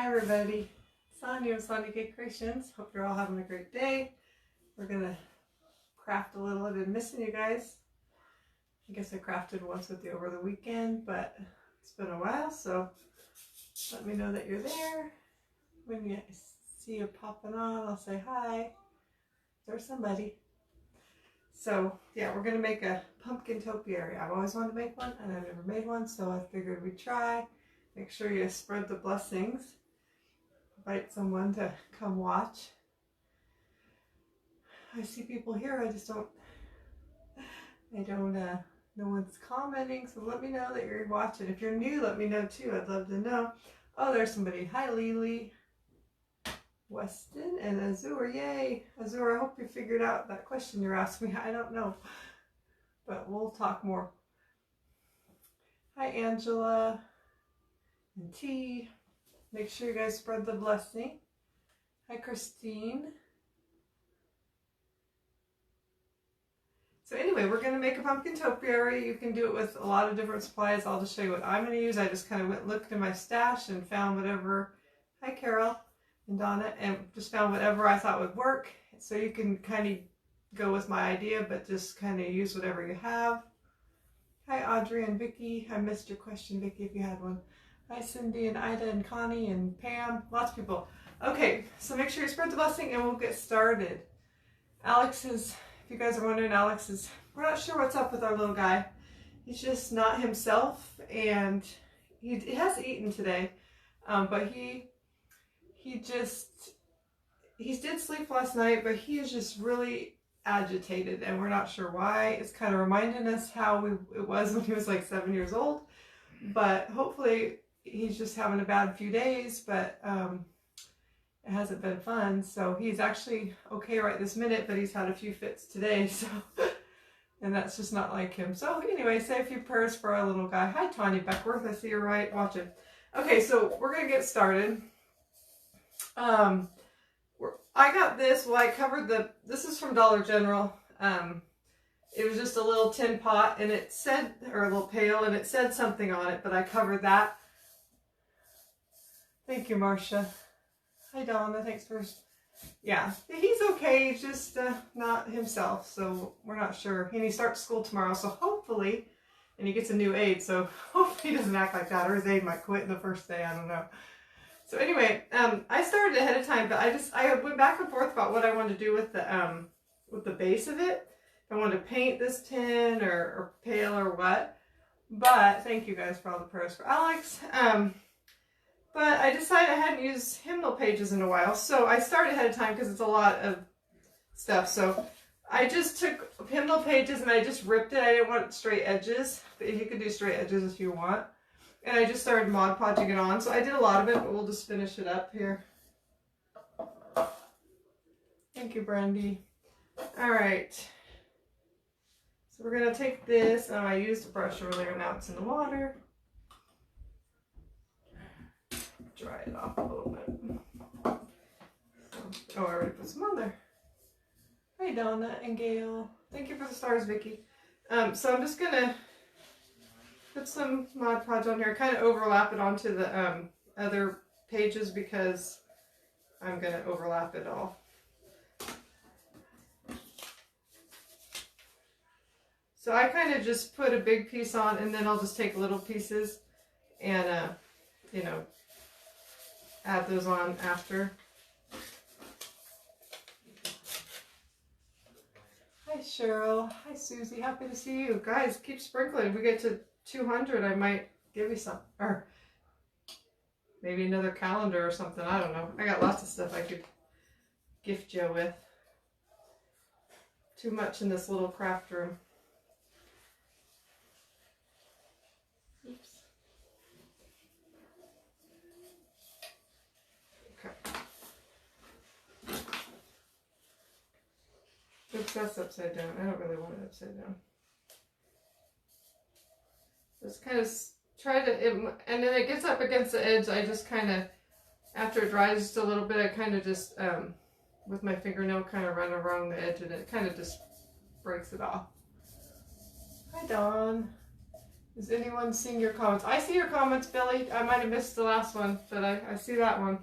Hi everybody, Sonia of Sonia Cake Creations. Hope you're all having a great day. We're gonna craft a little. I've been missing you guys. I guess I crafted once with you over the weekend, but it's been a while, so let me know that you're there. When you see you popping on, I'll say hi. There's somebody. So yeah, we're gonna make a pumpkin topiary. I've always wanted to make one and I've never made one, so I figured we'd try. Make sure you spread the blessings. Invite someone to come watch. I see people here, no one's commenting, so let me know that you're watching. If you're new, let me know too. I'd love to know. Oh, there's somebody. Hi, Lily, Weston, and Azur. Yay, Azur, I hope you figured out that question you're asking me. I don't know, but we'll talk more. Hi, Angela and T. Make sure you guys spread the blessing. Hi, Christine. So anyway, we're going to make a pumpkin topiary. You can do it with a lot of different supplies. I'll just show you what I'm going to use. I just kind of went and looked in my stash and found whatever. Hi, Carol and Donna. And just found whatever I thought would work. So you can kind of go with my idea, but just kind of use whatever you have. Hi, Audrey and Vicky. I missed your question, Vicky, if you had one. Hi, Cindy and Ida and Connie and Pam. Lots of people. Okay, so make sure you spread the blessing and we'll get started. Alex is, if you guys are wondering, we're not sure what's up with our little guy. He's just not himself, and he hasn't eaten today, but he did sleep last night, but he is just really agitated, and we're not sure why. It's kind of reminding us how it was when he was like 7 years old, but hopefully he's just having a bad few days, but it hasn't been fun. So he's actually okay right this minute, but he's had a few fits today, so and that's just not like him. So anyway, say a few prayers for our little guy. Hi, Tanya Beckworth. I see you're right watching. Okay, so we're gonna get started. I got this. Well, I covered this is from Dollar General. It was just a little tin pot, and it said, or a little pail, and it said something on it, but I covered that. Thank you, Marcia. Hi, Donna. Thanks for... Yeah, he's okay. He's just not himself, so we're not sure. And he starts school tomorrow, so hopefully... And he gets a new aide, so hopefully he doesn't act like that, or his aide might quit the first day. I don't know. So anyway, I started ahead of time, but I went back and forth about what I wanted to do with the base of it. If I wanted to paint this tin or pail or what. But thank you guys for all the prayers for Alex. But I decided I hadn't used hymnal pages in a while, so I started ahead of time because it's a lot of stuff. So I just took hymnal pages and I just ripped it. I didn't want straight edges, but you could do straight edges if you want. And I just started Mod Podging it on. So I did a lot of it, but we'll just finish it up here. Thank you, Brandy. All right. So we're going to take this. I used a brush earlier, now it's in the water. Dry it off a little bit. Oh, I already put some on there. Hi, Donna and Gail. Thank you for the stars, Vicky. So I'm just gonna put some Mod Podge on here, kind of overlap it onto the other pages because I'm gonna overlap it all. So I kind of just put a big piece on, and then I'll just take little pieces and you know, add those on after. Hi, Cheryl. Hi, Susie. Happy to see you. Guys, keep sprinkling. If we get to 200, I might give you some. Or maybe another calendar or something. I don't know. I got lots of stuff I could gift you with. Too much in this little craft room. Oops. Oops, that's upside down. I don't really want it upside down. Just kind of try to, and then it gets up against the edge. I just kind of, after it dries just a little bit, I kind of just, with my fingernail, kind of run around the edge, and it kind of just breaks it off. Hi, Dawn. Is anyone seeing your comments? I see your comments, Billy. I might have missed the last one, but I see that one.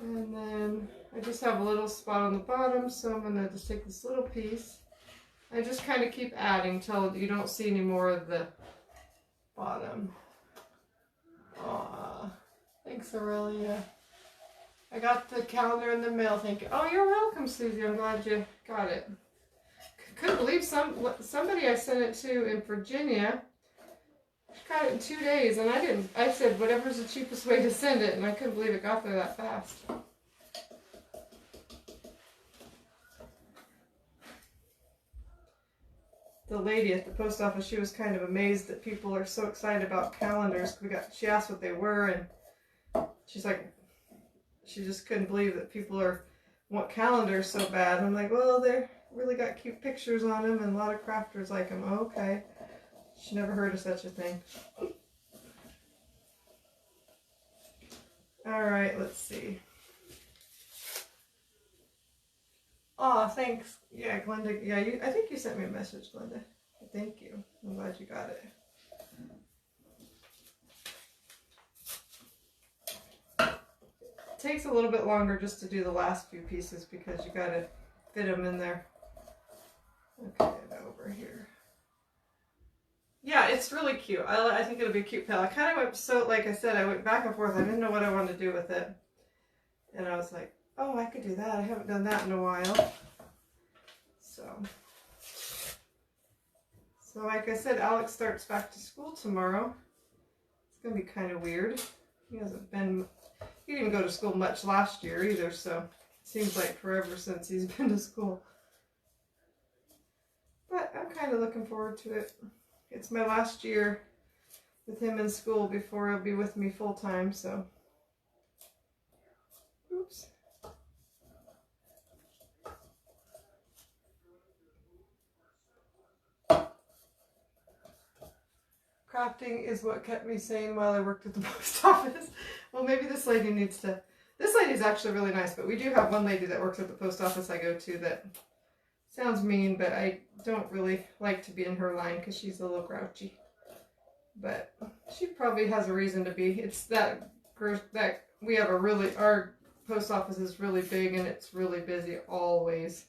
And then I just have a little spot on the bottom, so I'm going to just take this little piece. I just kind of keep adding till you don't see any more of the bottom. Aw, thanks, Aurelia. I got the calendar in the mail, thank you. Oh, you're welcome, Susie. I'm glad you got it. Couldn't believe somebody I sent it to in Virginia got it in 2 days, and I said whatever's the cheapest way to send it, and I couldn't believe it got there that fast. The lady at the post office, she was kind of amazed that people are so excited about calendars. She asked what they were, and she's like, she just couldn't believe that people want calendars so bad. I'm like, well, they really got cute pictures on them, and a lot of crafters like them. Oh, okay. She never heard of such a thing. All right, let's see. Oh, thanks. Yeah, Glenda. Yeah, I think you sent me a message, Glenda. Thank you. I'm glad you got it. It takes a little bit longer just to do the last few pieces because you got to fit them in there. Okay, over here. Yeah, it's really cute. I think it'll be a cute pail. I kind of went, so like I said, I went back and forth. I didn't know what I wanted to do with it. And I was like, oh, I could do that. I haven't done that in a while. So like I said, Alex starts back to school tomorrow. It's going to be kind of weird. He didn't even go to school much last year either, so it seems like forever since he's been to school. But I'm kind of looking forward to it. It's my last year with him in school before he'll be with me full time, so. Oops. Crafting is what kept me sane while I worked at the post office. Well, maybe this lady needs to. This lady's actually really nice, but we do have one lady that works at the post office I go to that sounds mean, but I don't really like to be in her line because she's a little grouchy. But she probably has a reason to be. It's that we have our post office is really big and it's really busy always.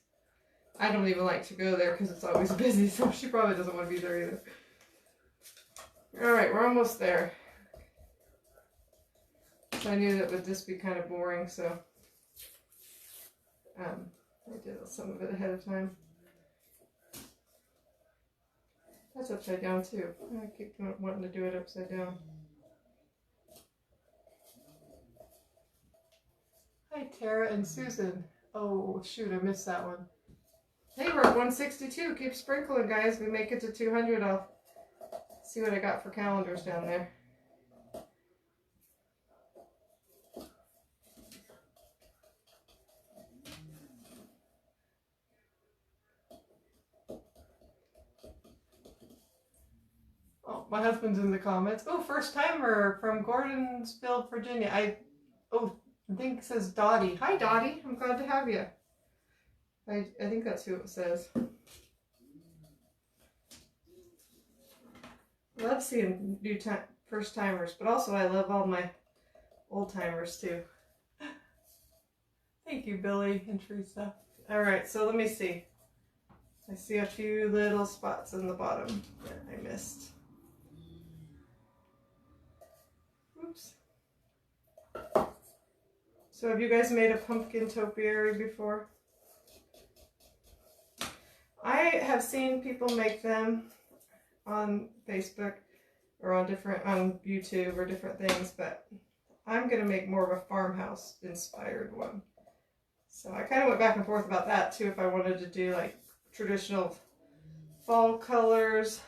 I don't even like to go there because it's always busy, so she probably doesn't want to be there either. Alright, we're almost there. So I knew that would just be kind of boring, so I did some of it ahead of time. That's upside down too. I keep wanting to do it upside down. Hi Tara and Susan. Oh shoot, I missed that one. Hey, we're at 162. Keep sprinkling, guys. We make it to 200. I'll see what I got for calendars down there. Oh, my husband's in the comments. Oh, first timer from Gordonsville, Virginia. I think it says Dottie. Hi, Dottie. I'm glad to have you. I think that's who it says. I love seeing first timers, but also I love all my old timers too. Thank you, Billy and Teresa. All right, so let me see. I see a few little spots in the bottom that I missed. Oops. So have you guys made a pumpkin topiary before? I have seen people make them on Facebook or on YouTube or different things, but I'm going to make more of a farmhouse inspired one. So I kind of went back and forth about that too, if I wanted to do like traditional fall colors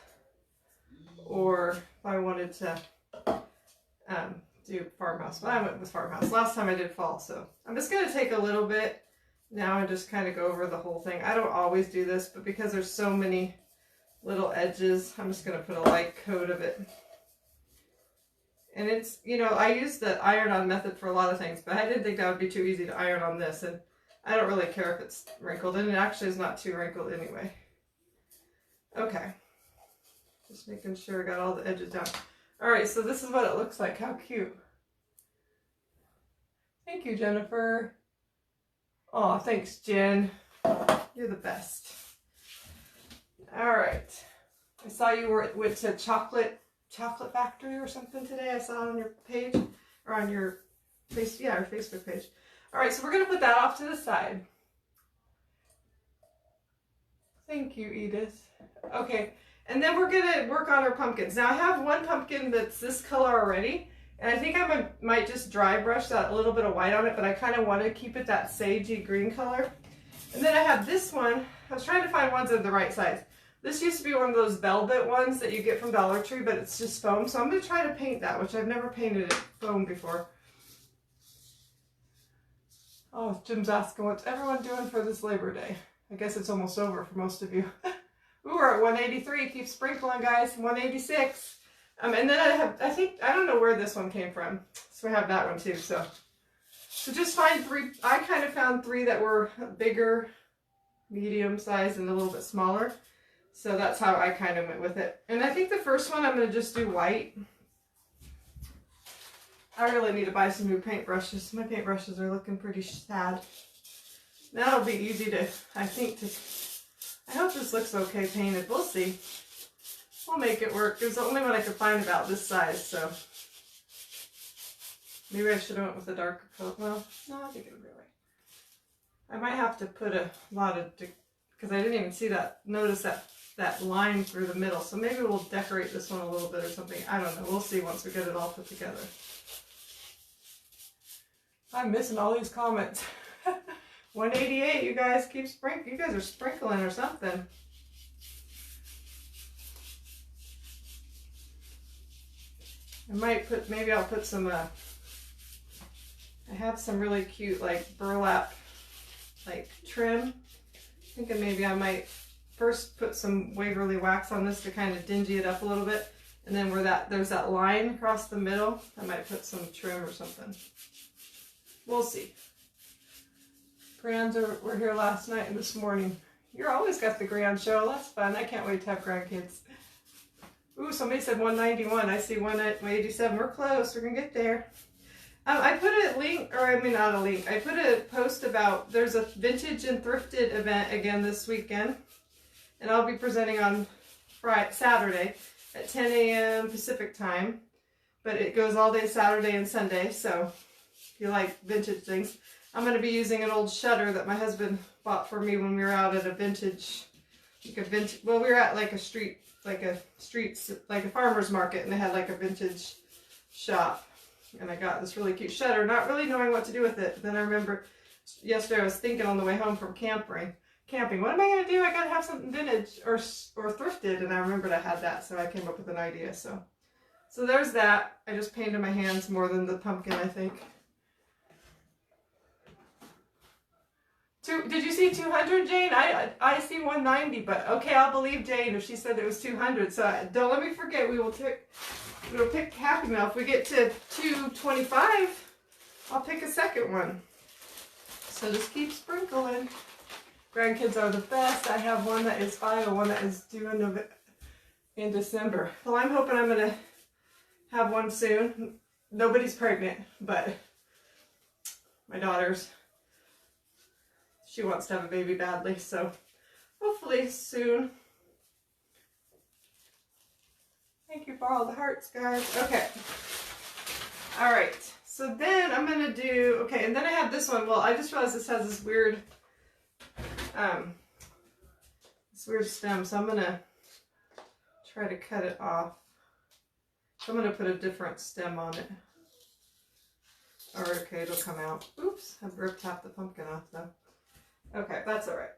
or if I wanted to do farmhouse. But I went with farmhouse. Last time I did fall, so I'm just going to take a little bit now and just kind of go over the whole thing. I don't always do this, but because there's so many little edges, I'm just going to put a light coat of it. And it's, you know, I use the iron-on method for a lot of things, but I didn't think that would be too easy to iron on this. And I don't really care if it's wrinkled, and it actually is not too wrinkled anyway. Okay. Just making sure I got all the edges down. All right, so this is what it looks like. How cute. Thank you, Jennifer. Oh, thanks, Jen. You're the best. All right. I saw you went to chocolate factory or something today. I saw it on your page or on your our Facebook page. All right, so we're gonna put that off to the side. Thank you, Edith. Okay, and then we're gonna work on our pumpkins. Now I have one pumpkin that's this color already, and I think I might just dry brush that a little bit of white on it, but I kind of want to keep it that sagey green color. And then I have this one. I was trying to find ones of the right size. This used to be one of those velvet ones that you get from Dollar Tree, but it's just foam. So I'm going to try to paint that, which I've never painted it foam before. Oh, Jim's asking, what's everyone doing for this Labor Day? I guess it's almost over for most of you. Ooh, we're at 183. Keep sprinkling, guys. 186. And then I don't know where this one came from. So I have that one too. So just find 3. I kind of found 3 that were bigger, medium size, and a little bit smaller. So that's how I kind of went with it. And I think the first one I'm going to just do white. I really need to buy some new paintbrushes. My paintbrushes are looking pretty sad. That'll be easy to, I hope this looks okay painted. We'll see. We'll make it work. It was the only one I could find about this size, so. Maybe I should have went with a darker coat. Well, no, I think it'll be all right. I might have to put a lot of, because I didn't even see that, notice that line through the middle. So maybe we'll decorate this one a little bit or something. I don't know. We'll see once we get it all put together. I'm missing all these comments. 188, you guys keep sprinkling. You guys are sprinkling or something. Maybe I'll put some, I have some really cute like burlap like trim. Thinking maybe I might first put some Waverly wax on this to kind of dingy it up a little bit. And then where there's that line across the middle, I might put some trim or something. We'll see. Grands were here last night and this morning. You're always got the grand show. That's fun. I can't wait to have grandkids. Ooh, somebody said 191. I see 187. We're close. We're going to get there. I put a link, or I mean not a link. I put a post about, there's a vintage and thrifted event again this weekend. And I'll be presenting on Saturday at 10 a.m. Pacific time. But it goes all day Saturday and Sunday. So if you like vintage things. I'm going to be using an old shutter that my husband bought for me when we were out at a vintage, well, we were at like a farmer's market, and they had like a vintage shop. And I got this really cute shutter, not really knowing what to do with it. Then I remember yesterday I was thinking on the way home from camping, what am I going to do? I got to have something vintage or thrifted. And I remembered I had that, so I came up with an idea. So there's that. I just painted my hands more than the pumpkin, I think. Did you see 200, Jane? I see 190, but okay, I'll believe Jane if she said it was 200. So don't let me forget. We'll pick Happy Meal. If we get to 225, I'll pick a second one. So just keep sprinkling. Grandkids are the best. I have one that is 5 and one that is due in December. Well, I'm hoping I'm gonna have one soon. Nobody's pregnant, but my daughter's. She wants to have a baby badly, so hopefully soon. Thank you for all the hearts, guys. Okay. All right. So then I'm going to do, okay, and then I have this one. Well, I just realized this has this weird stem, so I'm going to try to cut it off. So I'm going to put a different stem on it. Or, okay, it'll come out. Oops, I've ripped half the pumpkin off, though. Okay, that's all right.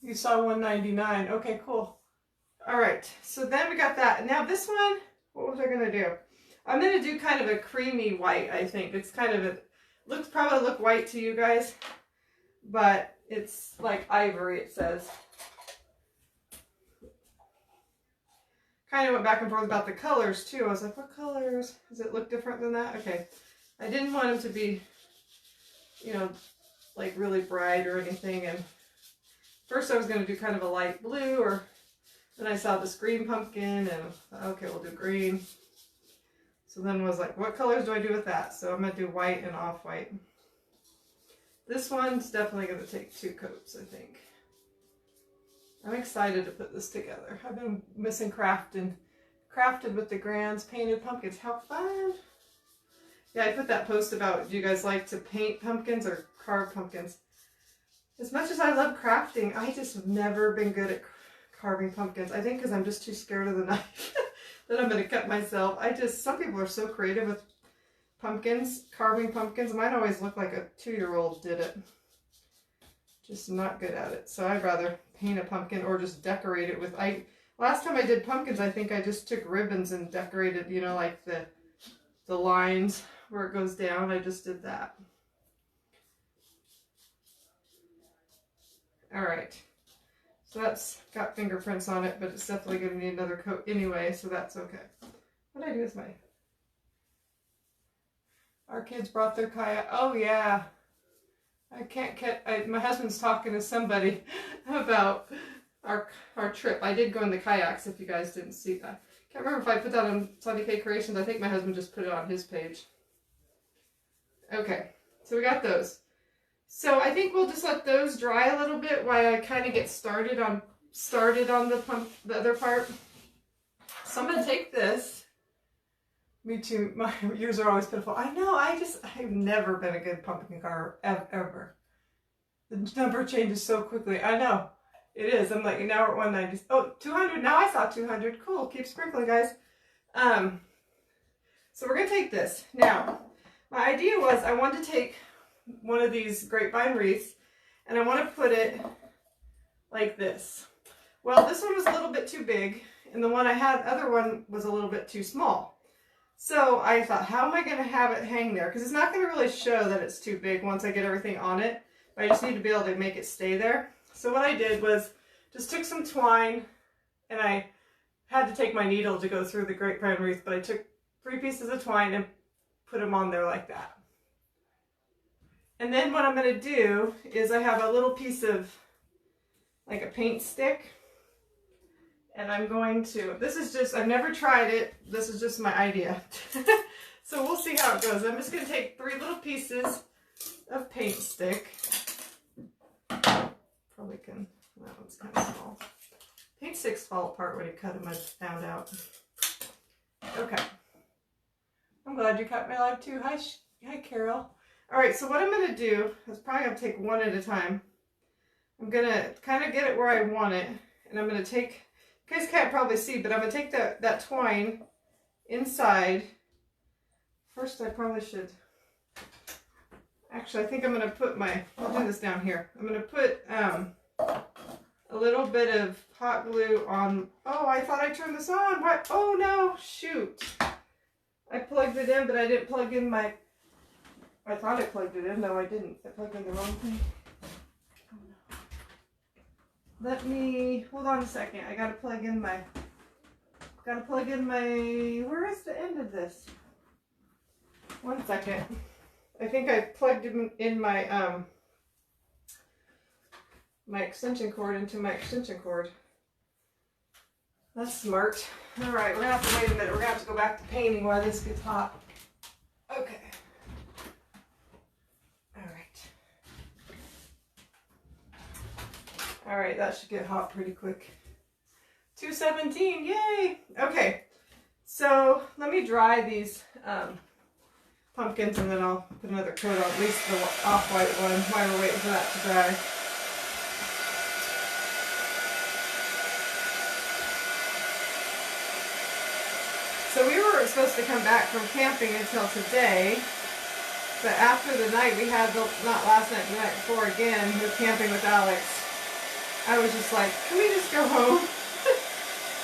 You saw 199. Okay, cool. All right, so then we got that. Now this one, what was I going to do? I'm going to do kind of a creamy white, I think. It's kind of probably look white to you guys, but it's like ivory, it says. Kind of went back and forth about the colors too. I was like, what colors? Does it look different than that? Okay. I didn't want them to be you know, like really bright or anything. And first I was going to do kind of a light blue, or then I saw this green pumpkin and okay, we'll do green. So then was like, what colors do I do with that? So I'm going to do white and off-white. This one's definitely going to take 2 coats, I think. I'm excited to put this together. I've been missing crafted with the Grands painted pumpkins. How fun! Yeah, I put that post about, do you guys like to paint pumpkins or carve pumpkins? As much as I love crafting, I just have never been good at carving pumpkins. I think because I'm just too scared of the knife that I'm going to cut myself. Some people are so creative with pumpkins, carving pumpkins. Mine always looked like a 2-year-old did it. Just not good at it. So I'd rather paint a pumpkin or just decorate it with, last time I did pumpkins, I think I just took ribbons and decorated, you know, like the lines where it goes down. I just did that. All right. So that's got fingerprints on it, but it's definitely going to need another coat anyway, so that's okay. What did I do with our kids brought their kayak. Oh yeah. I can't get, my husband's talking to somebody about our trip. I did go in the kayaks, if you guys didn't see that. Can't remember if I put that on Sunny K Creations. I think my husband just put it on his page. Okay, so we got those. So I think we'll just let those dry a little bit while I kind of get started on the other part. So I'm going to take this. Me too. My ears are always pitiful. I know. I've never been a good pumpkin carver ever. The number changes so quickly. I know. It is. I'm like, now we're at 190. Oh, 200. Now I saw 200. Cool. Keep sprinkling, guys. So we're going to take this. Now, my idea was I wanted to take one of these grapevine wreaths and I want to put it like this. Well, this one was a little bit too big and the one I had, other one, was a little bit too small. So I thought, how am I going to have it hang there? Because it's not going to really show that it's too big once I get everything on it. But I just need to be able to make it stay there. So what I did was just took some twine, and I had to take my needle to go through the grapevine wreath, but I took 3 pieces of twine and put them on there like that. And then what I'm going to do is I have a little piece of like a paint stick. And I'm going to, this is just, I've never tried it. This is just my idea. So we'll see how it goes. I'm just going to take 3 little pieces of paint stick. Probably can, that one's kind of small. Paint sticks fall apart when you cut them, I found out. Okay. I'm glad you cut my live too. Hi Carol. All right, so what I'm going to do is probably going to take one at a time. I'm going to kind of get it where I want it. And I'm going to take, you guys can't probably see, but I'm going to take that twine inside. First, I probably should, actually, I think I'm going to put I'll do this down here. I'm going to put a little bit of hot glue on, oh, I thought I turned this on. What? Oh no, shoot. I plugged it in, but I didn't plug in I thought I plugged it in. No, I didn't. I plugged in the wrong thing. Oh no. Let me, hold on a second. I gotta plug in my, where is the end of this? 1 second. I think I plugged in my, my extension cord into my extension cord. That's smart. All right, we're gonna have to wait a minute. We're gonna have to go back to painting while this gets hot. Okay. All right, that should get hot pretty quick. 217, yay! Okay, so let me dry these pumpkins and then I'll put another coat on, at least the off-white one, while we're waiting for that to dry. So we weren't supposed to come back from camping until today, but after the night we had, not last night, the night before again, we were camping with Alex. I was just like, can we just go home?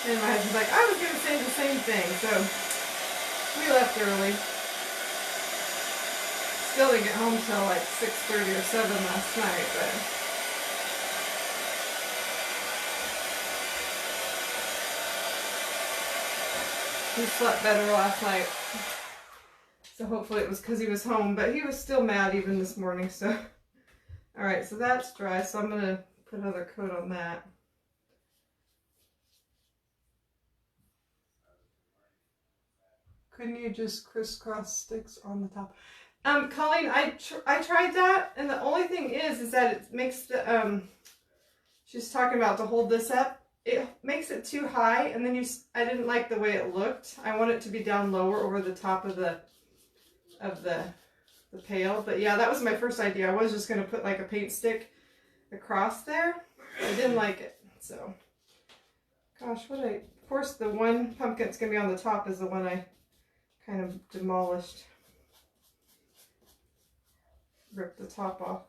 And my husband's like, I was going to say the same thing. So we left early. Still didn't get home till like 6:30 or 7 last night, but we slept better last night. So hopefully it was because he was home, but he was still mad even this morning, so. All right, so that's dry, so I'm gonna put another coat on that. Couldn't you just crisscross sticks on the top? Colleen, I tried that, and the only thing is that it makes the, she's talking about to hold this up. It makes it too high, and then I didn't like the way it looked. I want it to be down lower over the top of the pail. But yeah, that was my first idea. I was just going to put like a paint stick across there. I didn't like it, so. Gosh, of course the one pumpkin that's going to be on the top is the one I kind of demolished. Ripped the top off.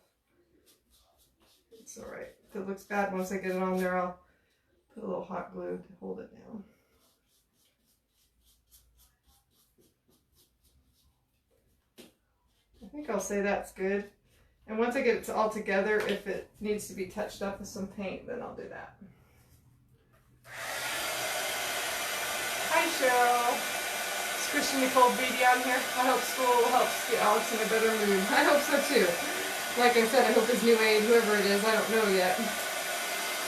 It's alright. If it looks bad once I get it on there, I'll put a little hot glue to hold it down. I think I'll say that's good. And once I get it all together, if it needs to be touched up with some paint, then I'll do that. Hi, Cheryl. Squishing the cold baby on here. I hope school helps get Alex in a better mood. I hope so too. Like I said, I hope his new aide, whoever it is, I don't know yet.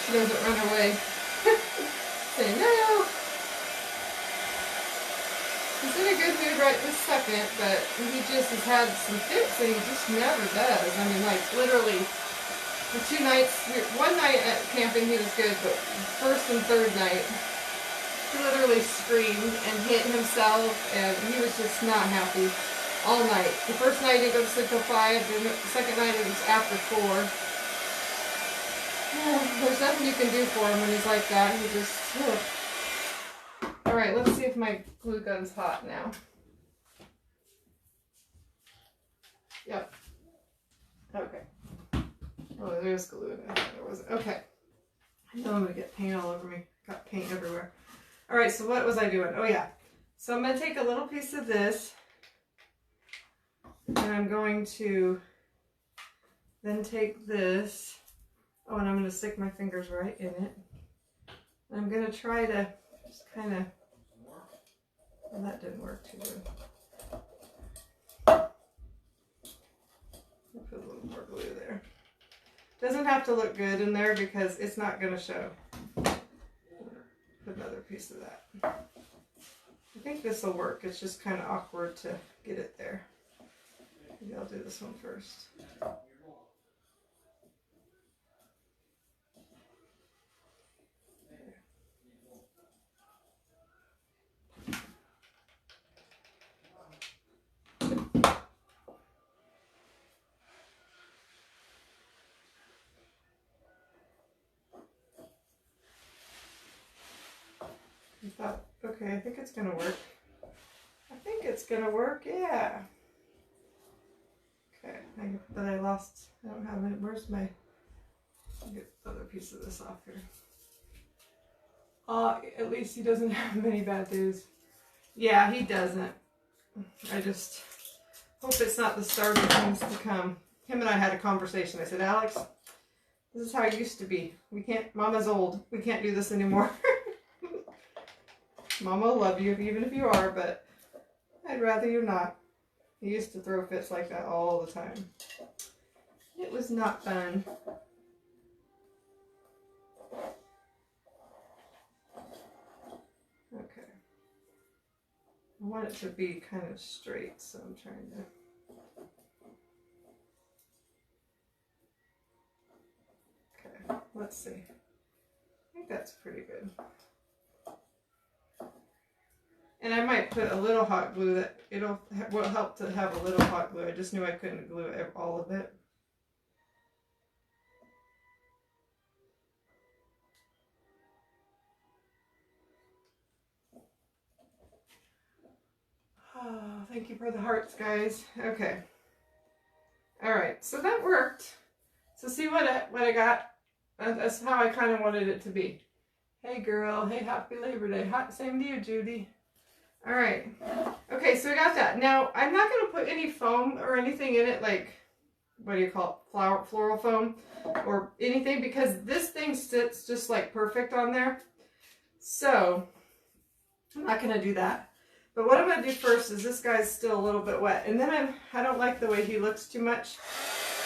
She doesn't run away. Say no. He's in a good mood right this second, but he just has had some fits and he just never does. I mean, like literally, the 2 nights, one night at camping he was good, but first and third night, he literally screamed and hit himself, and he was just not happy all night. The first night he didn't go to sleep till 5, the second night it was after 4. There's nothing you can do for him when he's like that. He just, Alright, let's see if my glue gun's hot now. Yep. Okay. Oh, there's glue in there. There wasn't. Okay. I know I'm going to get paint all over me. Got paint everywhere. Alright, so what was I doing? Oh yeah. So I'm going to take a little piece of this, and I'm going to then take this. Oh, and I'm going to stick my fingers right in it. And I'm going to try to just kind of, well, that didn't work too good. I'll put a little more glue there. Doesn't have to look good in there because it's not going to show. Put another piece of that. I think this will work. It's just kind of awkward to get it there. Maybe I'll do this one first. Okay, I think it's gonna work. I think it's gonna work, yeah. Okay, but I don't have it. Where's my, I'll get the other piece of this off here. At least he doesn't have many bad days. Yeah, he doesn't. I just hope it's not the start of things to come. Him and I had a conversation. I said, Alex, this is how it used to be. We can't, Mama's old. We can't do this anymore. Mama will love you even if you are, but I'd rather you not. He used to throw fits like that all the time. It was not fun. Okay. I want it to be kind of straight, so I'm trying to... Okay, let's see. I think that's pretty good. And I might put a little hot glue that will help to have a little hot glue. I just knew I couldn't glue all of it. Oh, thank you for the hearts, guys. Okay. All right, so that worked. So see what I got? That's how I kind of wanted it to be. Hey, girl. Hey, happy Labor Day. Same to you, Judy. All right. Okay, so I got that. Now, I'm not going to put any foam or anything in it, like, what do you call it, floral foam or anything, because this thing sits just like perfect on there. So, I'm not going to do that. But what I'm going to do first is this guy's still a little bit wet. And then I don't like the way he looks too much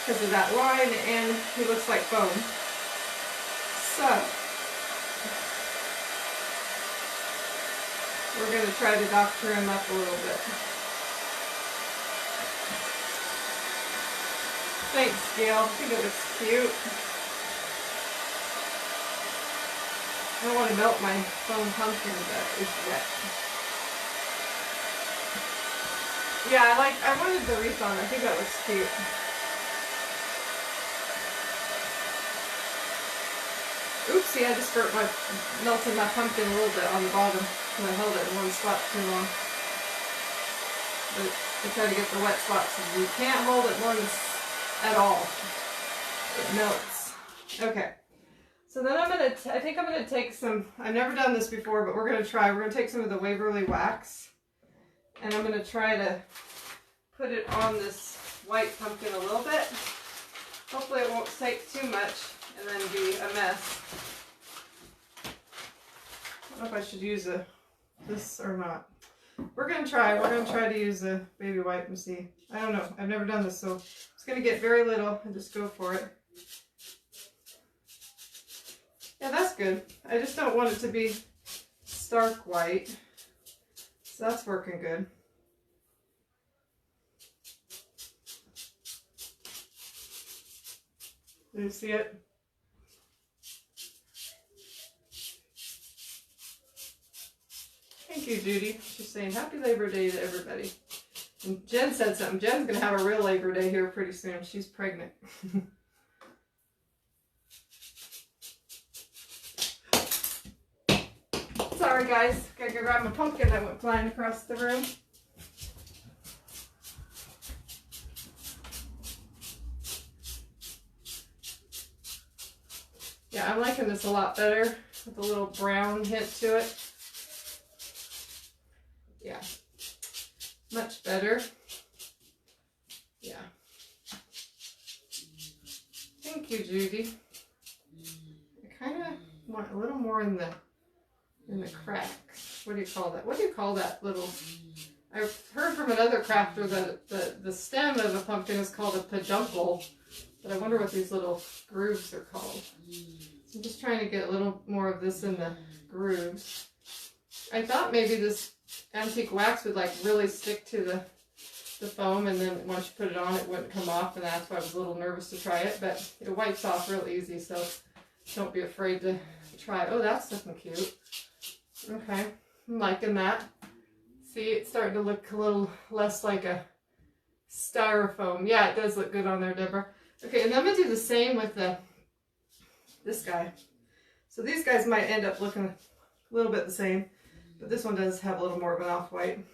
because of that line, and he looks like foam. So, we're going to try to doctor him up a little bit. Thanks, Gail. I think it looks cute. I don't want to melt my foam pumpkin, but it's wet. Yeah, I wanted the wreath on. I think that looks cute. Oopsie, I just melted my pumpkin a little bit on the bottom and I held it in one spot too long. But I try to get the wet spots. You can't hold it once at all. It melts. Okay. So then I think I'm gonna take some, I've never done this before, but we're gonna take some of the Waverly wax, and I'm gonna try to put it on this white pumpkin a little bit. Hopefully it won't take too much and then be a mess. I don't know if I should use this or not. We're gonna try to use the baby white and see. I don't know, I've never done this, so it's gonna get very little and just go for it. Yeah, that's good. I just don't want it to be stark white. So that's working good. Do you see it? Thank you, Judy. She's saying Happy Labor Day to everybody. And Jen said something. Jen's going to have a real Labor Day here pretty soon. She's pregnant. Sorry guys, gotta go grab my pumpkin that went flying across the room. Yeah, I'm liking this a lot better with a little brown hint to it. Yeah, much better. Yeah. Thank you, Judy. I kind of want a little more in the cracks. What do you call that? What do you call that little? I've heard from another crafter that the stem of a pumpkin is called a peduncle, but I wonder what these little grooves are called. So I'm just trying to get a little more of this in the grooves. I thought maybe this antique wax would like really stick to the foam, and then once you put it on it wouldn't come off, and that's why I was a little nervous to try it, but it wipes off real easy, so don't be afraid to try. Oh, that's looking cute. Okay, I'm liking that. See, it's starting to look a little less like a styrofoam. Yeah, it does look good on there, Deborah. Okay, and then I'm going to do the same with this guy. So these guys might end up looking a little bit the same, but this one does have a little more of an off-white.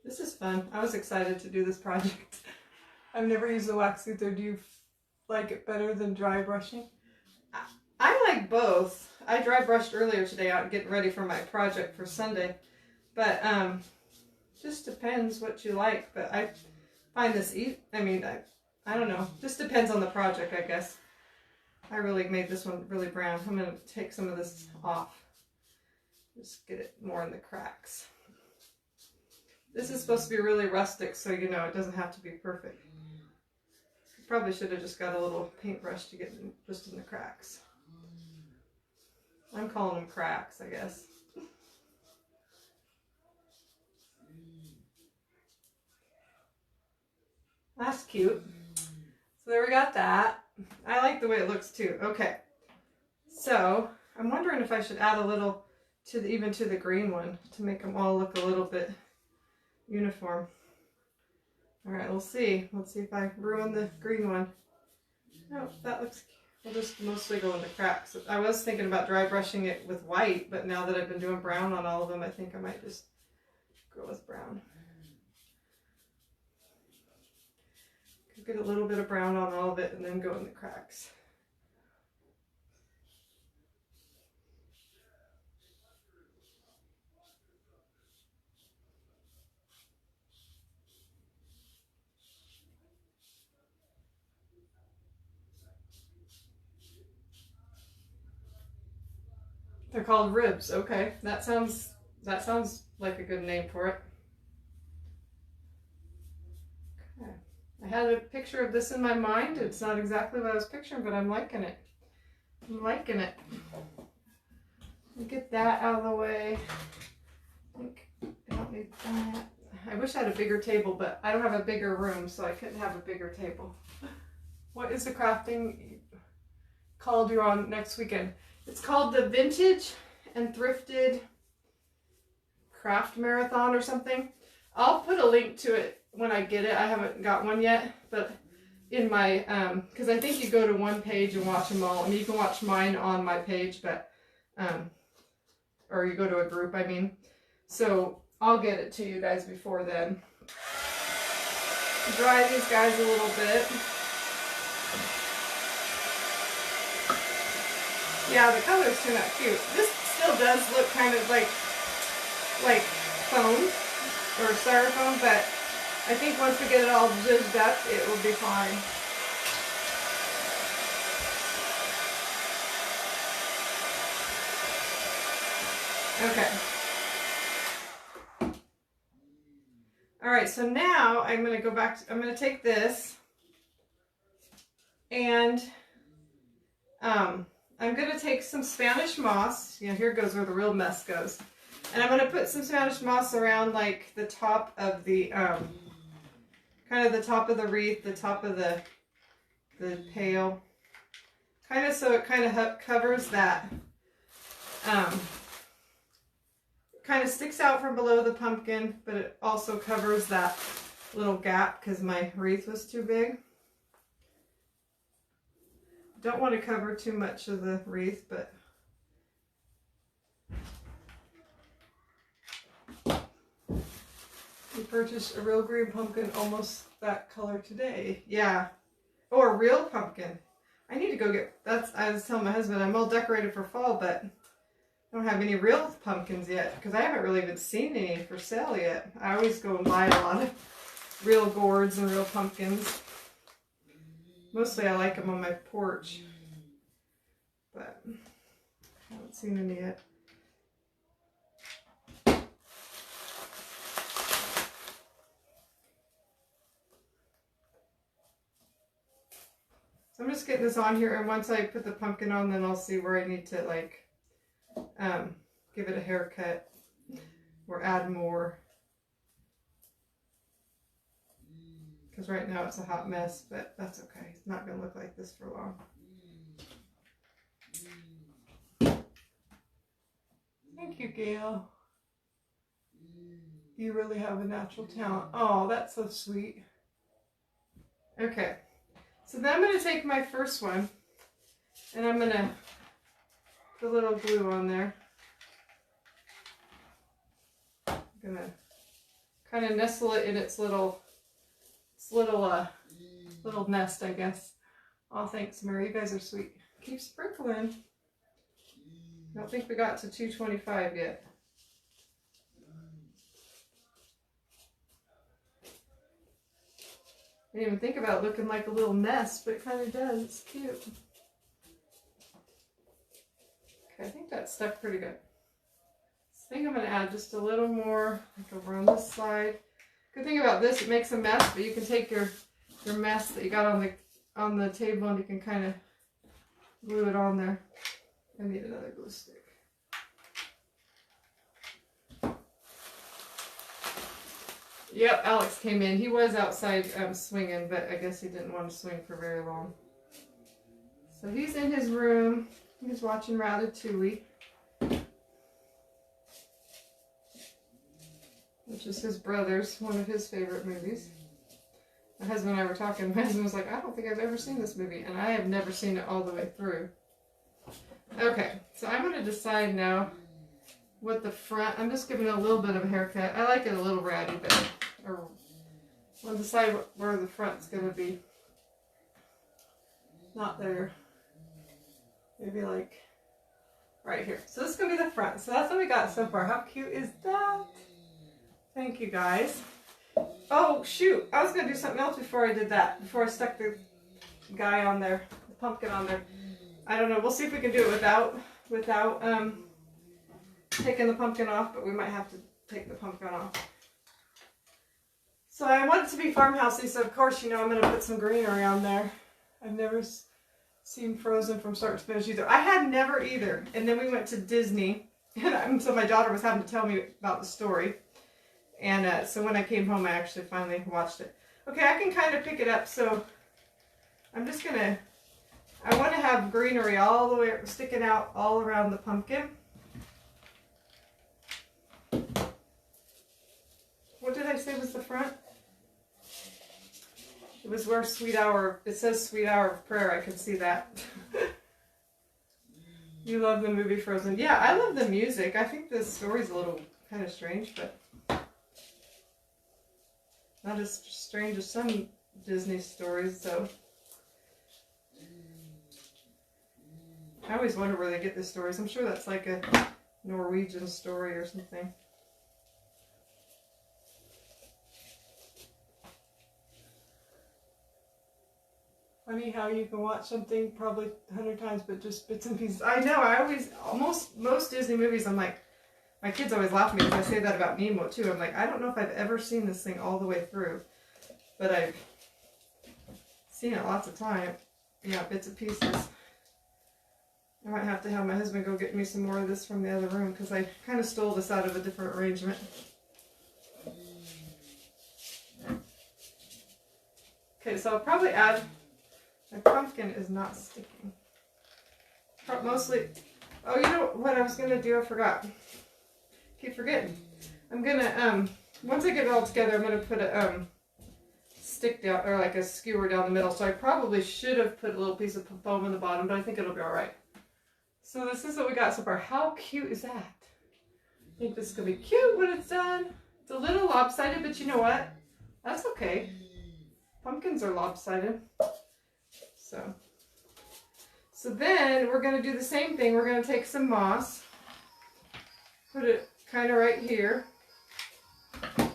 This is fun. I was excited to do this project. I've never used the wax either. Do you like it better than dry brushing? I like both. I dry brushed earlier today out getting ready for my project for Sunday, but just depends what you like. But I find this I don't know, just depends on the project, I guess. I really made this one really brown. I'm going to take some of this off, just get it more in the cracks. This is supposed to be really rustic, so you know it doesn't have to be perfect. Probably should have just got a little paintbrush to get just in the cracks. I'm calling them cracks, I guess. That's cute. So there we got that. I like the way it looks too. Okay. So I'm wondering if I should add a little even to the green one to make them all look a little bit uniform. All right, we'll see. Let's see if I ruin the green one. No, that looks cute. We'll just mostly go in the cracks. I was thinking about dry brushing it with white, but now that I've been doing brown on all of them, I think I might just go with brown. Could get a little bit of brown on all of it and then go in the cracks. They're called ribs. Okay, that sounds like a good name for it. Okay. I had a picture of this in my mind. It's not exactly what I was picturing, but I'm liking it. I'm liking it. Get that out of the way. I don't need that. I wish I had a bigger table, but I don't have a bigger room, so I couldn't have a bigger table. What is the crafting called you're on next weekend? It's called the Vintage and Thrifted Craft Marathon or something. I'll put a link to it when I get it. I haven't got one yet, but in my, because I think you go to one page and watch them all. I mean, you can watch mine on my page, but, or you go to a group, I mean. So I'll get it to you guys before then. Dry these guys a little bit. Yeah, the colors turn out cute. This still does look kind of like foam or styrofoam, but I think once we get it all zhuzhed up, it will be fine. Okay. All right, so now I'm going to go back to, I'm going to take this and I'm going to take some Spanish moss. Yeah, here goes where the real mess goes. And I'm going to put some Spanish moss around like the top of the, kind of the top of the wreath, the top of the pail. Kind of so it kind of covers that, kind of sticks out from below the pumpkin, but it also covers that little gap because my wreath was too big. Don't want to cover too much of the wreath, but we purchased a real green pumpkin almost that color today. Yeah. Oh, a real pumpkin. I need to go get, I was telling my husband I'm all decorated for fall, but I don't have any real pumpkins yet because I haven't really even seen any for sale yet. I always go and buy a lot of real gourds and real pumpkins. Mostly I like them on my porch, but I haven't seen any yet. So I'm just getting this on here, and once I put the pumpkin on, then I'll see where I need to like give it a haircut or add more. Because right now it's a hot mess, but that's okay. It's not going to look like this for long. Thank you, Gail. You really have a natural talent. Oh, that's so sweet. Okay. So then I'm going to take my first one and I'm going to put a little glue on there. I'm going to kind of nestle it in its little nest, I guess. Oh, thanks, Mary. You guys are sweet. Keep sprinkling. I don't think we got to 225 yet. I didn't even think about it looking like a little nest, but it kind of does. It's cute. Okay, I think that stuck pretty good. I think I'm going to add just a little more, like around this side. Good thing about this, it makes a mess, but you can take your mess that you got on the table and you can kind of glue it on there. I need another glue stick. Yep, Alex came in. He was outside swinging, but I guess he didn't want to swing for very long. So he's in his room. He's watching Ratatouille, which is his brother's, one of his favorite movies. My husband and I were talking. My husband was like, I don't think I've ever seen this movie, and I have never seen it all the way through. Okay, so I'm going to decide now what the front, I'm just giving it a little bit of a haircut. I like it a little ratty, but I'll decide where the front's going to be. Not there. Maybe like right here. So this is going to be the front. So that's what we got so far. How cute is that? Thank you, guys. Oh, shoot. I was going to do something else before I did that. Before I stuck the guy on there, the pumpkin on there. I don't know. We'll see if we can do it without taking the pumpkin off, but we might have to take the pumpkin off. So I want it to be farmhousey, so of course, you know, I'm going to put some greenery on there. I've never seen Frozen from start to finish either. I had never either. And then we went to Disney, and so my daughter was having to tell me about the story. And so when I came home, I actually finally watched it. Okay, I can kind of pick it up, so I'm just going to, I want to have greenery all the way, sticking out all around the pumpkin. What did I say was the front? It was where Sweet Hour, it says Sweet Hour of Prayer, I can see that. You love the movie Frozen. Yeah, I love the music. I think the story's a little kind of strange, but not as strange as some Disney stories, so. I always wonder where they get the stories. I'm sure that's like a Norwegian story or something. Funny how you can watch something probably 100 times, but just bits and pieces. I know, I always, most Disney movies, I'm like, my kids always laugh at me because I say that about Nemo too. I'm like, I don't know if I've ever seen this thing all the way through, but I've seen it lots of times. Yeah, bits and pieces. I might have to have my husband go get me some more of this from the other room because I kind of stole this out of a different arrangement. Okay, so I'll probably add, my pumpkin is not sticking. Mostly, oh, you know what I was going to do? I forgot. Keep forgetting. I'm going to, once I get it all together, I'm going to put a stick down, or like a skewer down the middle. So I probably should have put a little piece of foam in the bottom, but I think it'll be all right. So this is what we got so far. How cute is that? I think this is going to be cute when it's done. It's a little lopsided, but you know what? That's okay. Pumpkins are lopsided. So then we're going to do the same thing. We're going to take some moss, put it kind of right here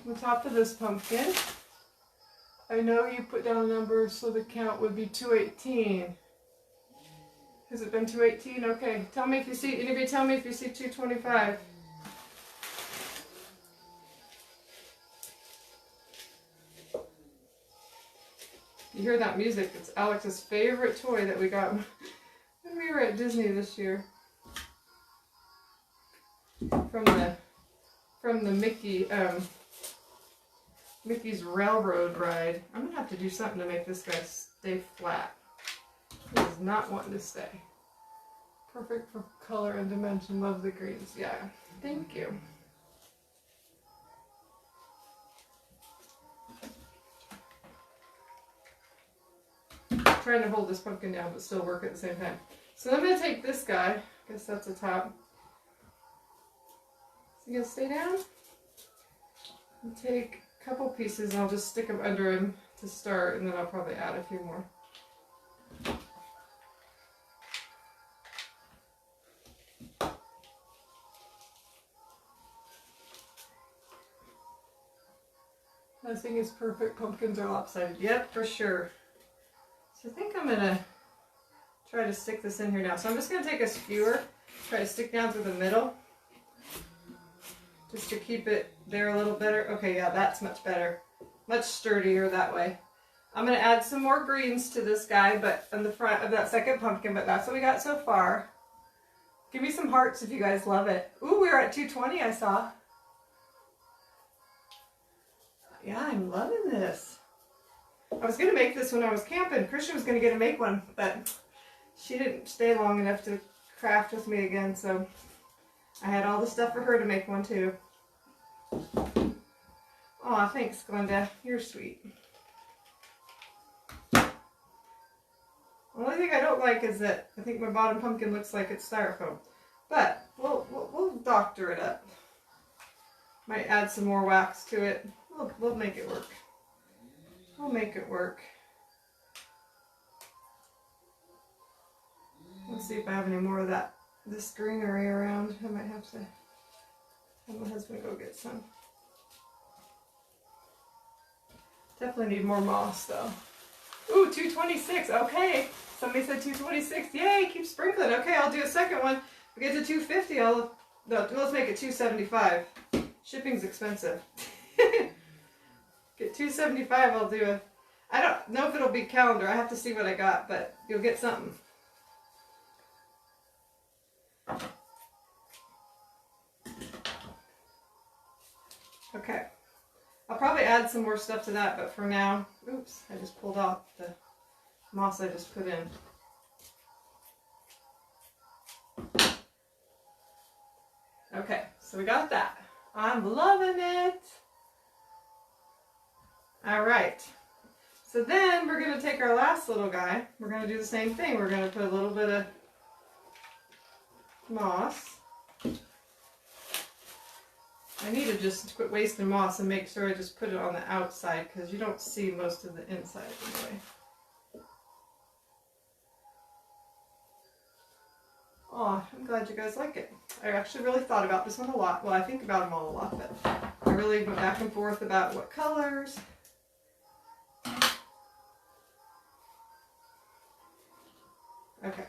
on top of this pumpkin. I know you put down a number, so the count would be 218. Has it been 218? Okay. Tell me if you see, anybody tell me if you see 225. You hear that music? It's Alex's favorite toy that we got when we were at Disney this year. From the Mickey's Railroad ride. I'm gonna have to do something to make this guy stay flat. He is not wanting to stay. Perfect for color and dimension. Love the greens. Yeah. Thank you. Trying to hold this pumpkin down but still work at the same time. So I'm going to take this guy. I guess that's the top. Is he going to stay down? And take a couple pieces and I'll just stick them under him to start, and then I'll probably add a few more. Nothing is perfect. Pumpkins are lopsided. Yep, for sure. So I think I'm going to try to stick this in here now. So I'm just going to take a skewer, try to stick down through the middle, just to keep it there a little better. Okay, yeah, that's much better. Much sturdier that way. I'm going to add some more greens to this guy, but on the front of that second pumpkin, but that's what we got so far. Give me some hearts if you guys love it. Ooh, we were at 220, I saw. Yeah, I'm loving this. I was going to make this when I was camping. Christian was going to get to make one, but she didn't stay long enough to craft with me again, so I had all the stuff for her to make one too. Aw, thanks, Glenda. You're sweet. The only thing I don't like is that I think my bottom pumpkin looks like it's styrofoam. But we'll doctor it up. Might add some more wax to it. We'll make it work. We'll make it work. Let's see if I have any more of this greenery around. I might have to have my husband go get some. Definitely need more moss though. Ooh, 226. Okay. Somebody said 226. Yay, keep sprinkling. Okay, I'll do a second one. If we get to 250, I'll No, let's make it $2.75. Shipping's expensive. Get $2.75. I'll do a. I don't know if it'll be calendar. I have to see what I got, but you'll get something. Okay. I'll probably add some more stuff to that, but for now, oops, I just pulled off the moss I just put in. Okay, so we got that. I'm loving it. All right. So then we're going to take our last little guy. We're going to do the same thing. We're going to put a little bit of moss. I need to just quit wasting moss and make sure I just put it on the outside because you don't see most of the inside anyway. Oh, I'm glad you guys like it. I actually really thought about this one a lot. Well, I think about them all a lot, but I really went back and forth about what colors. Okay.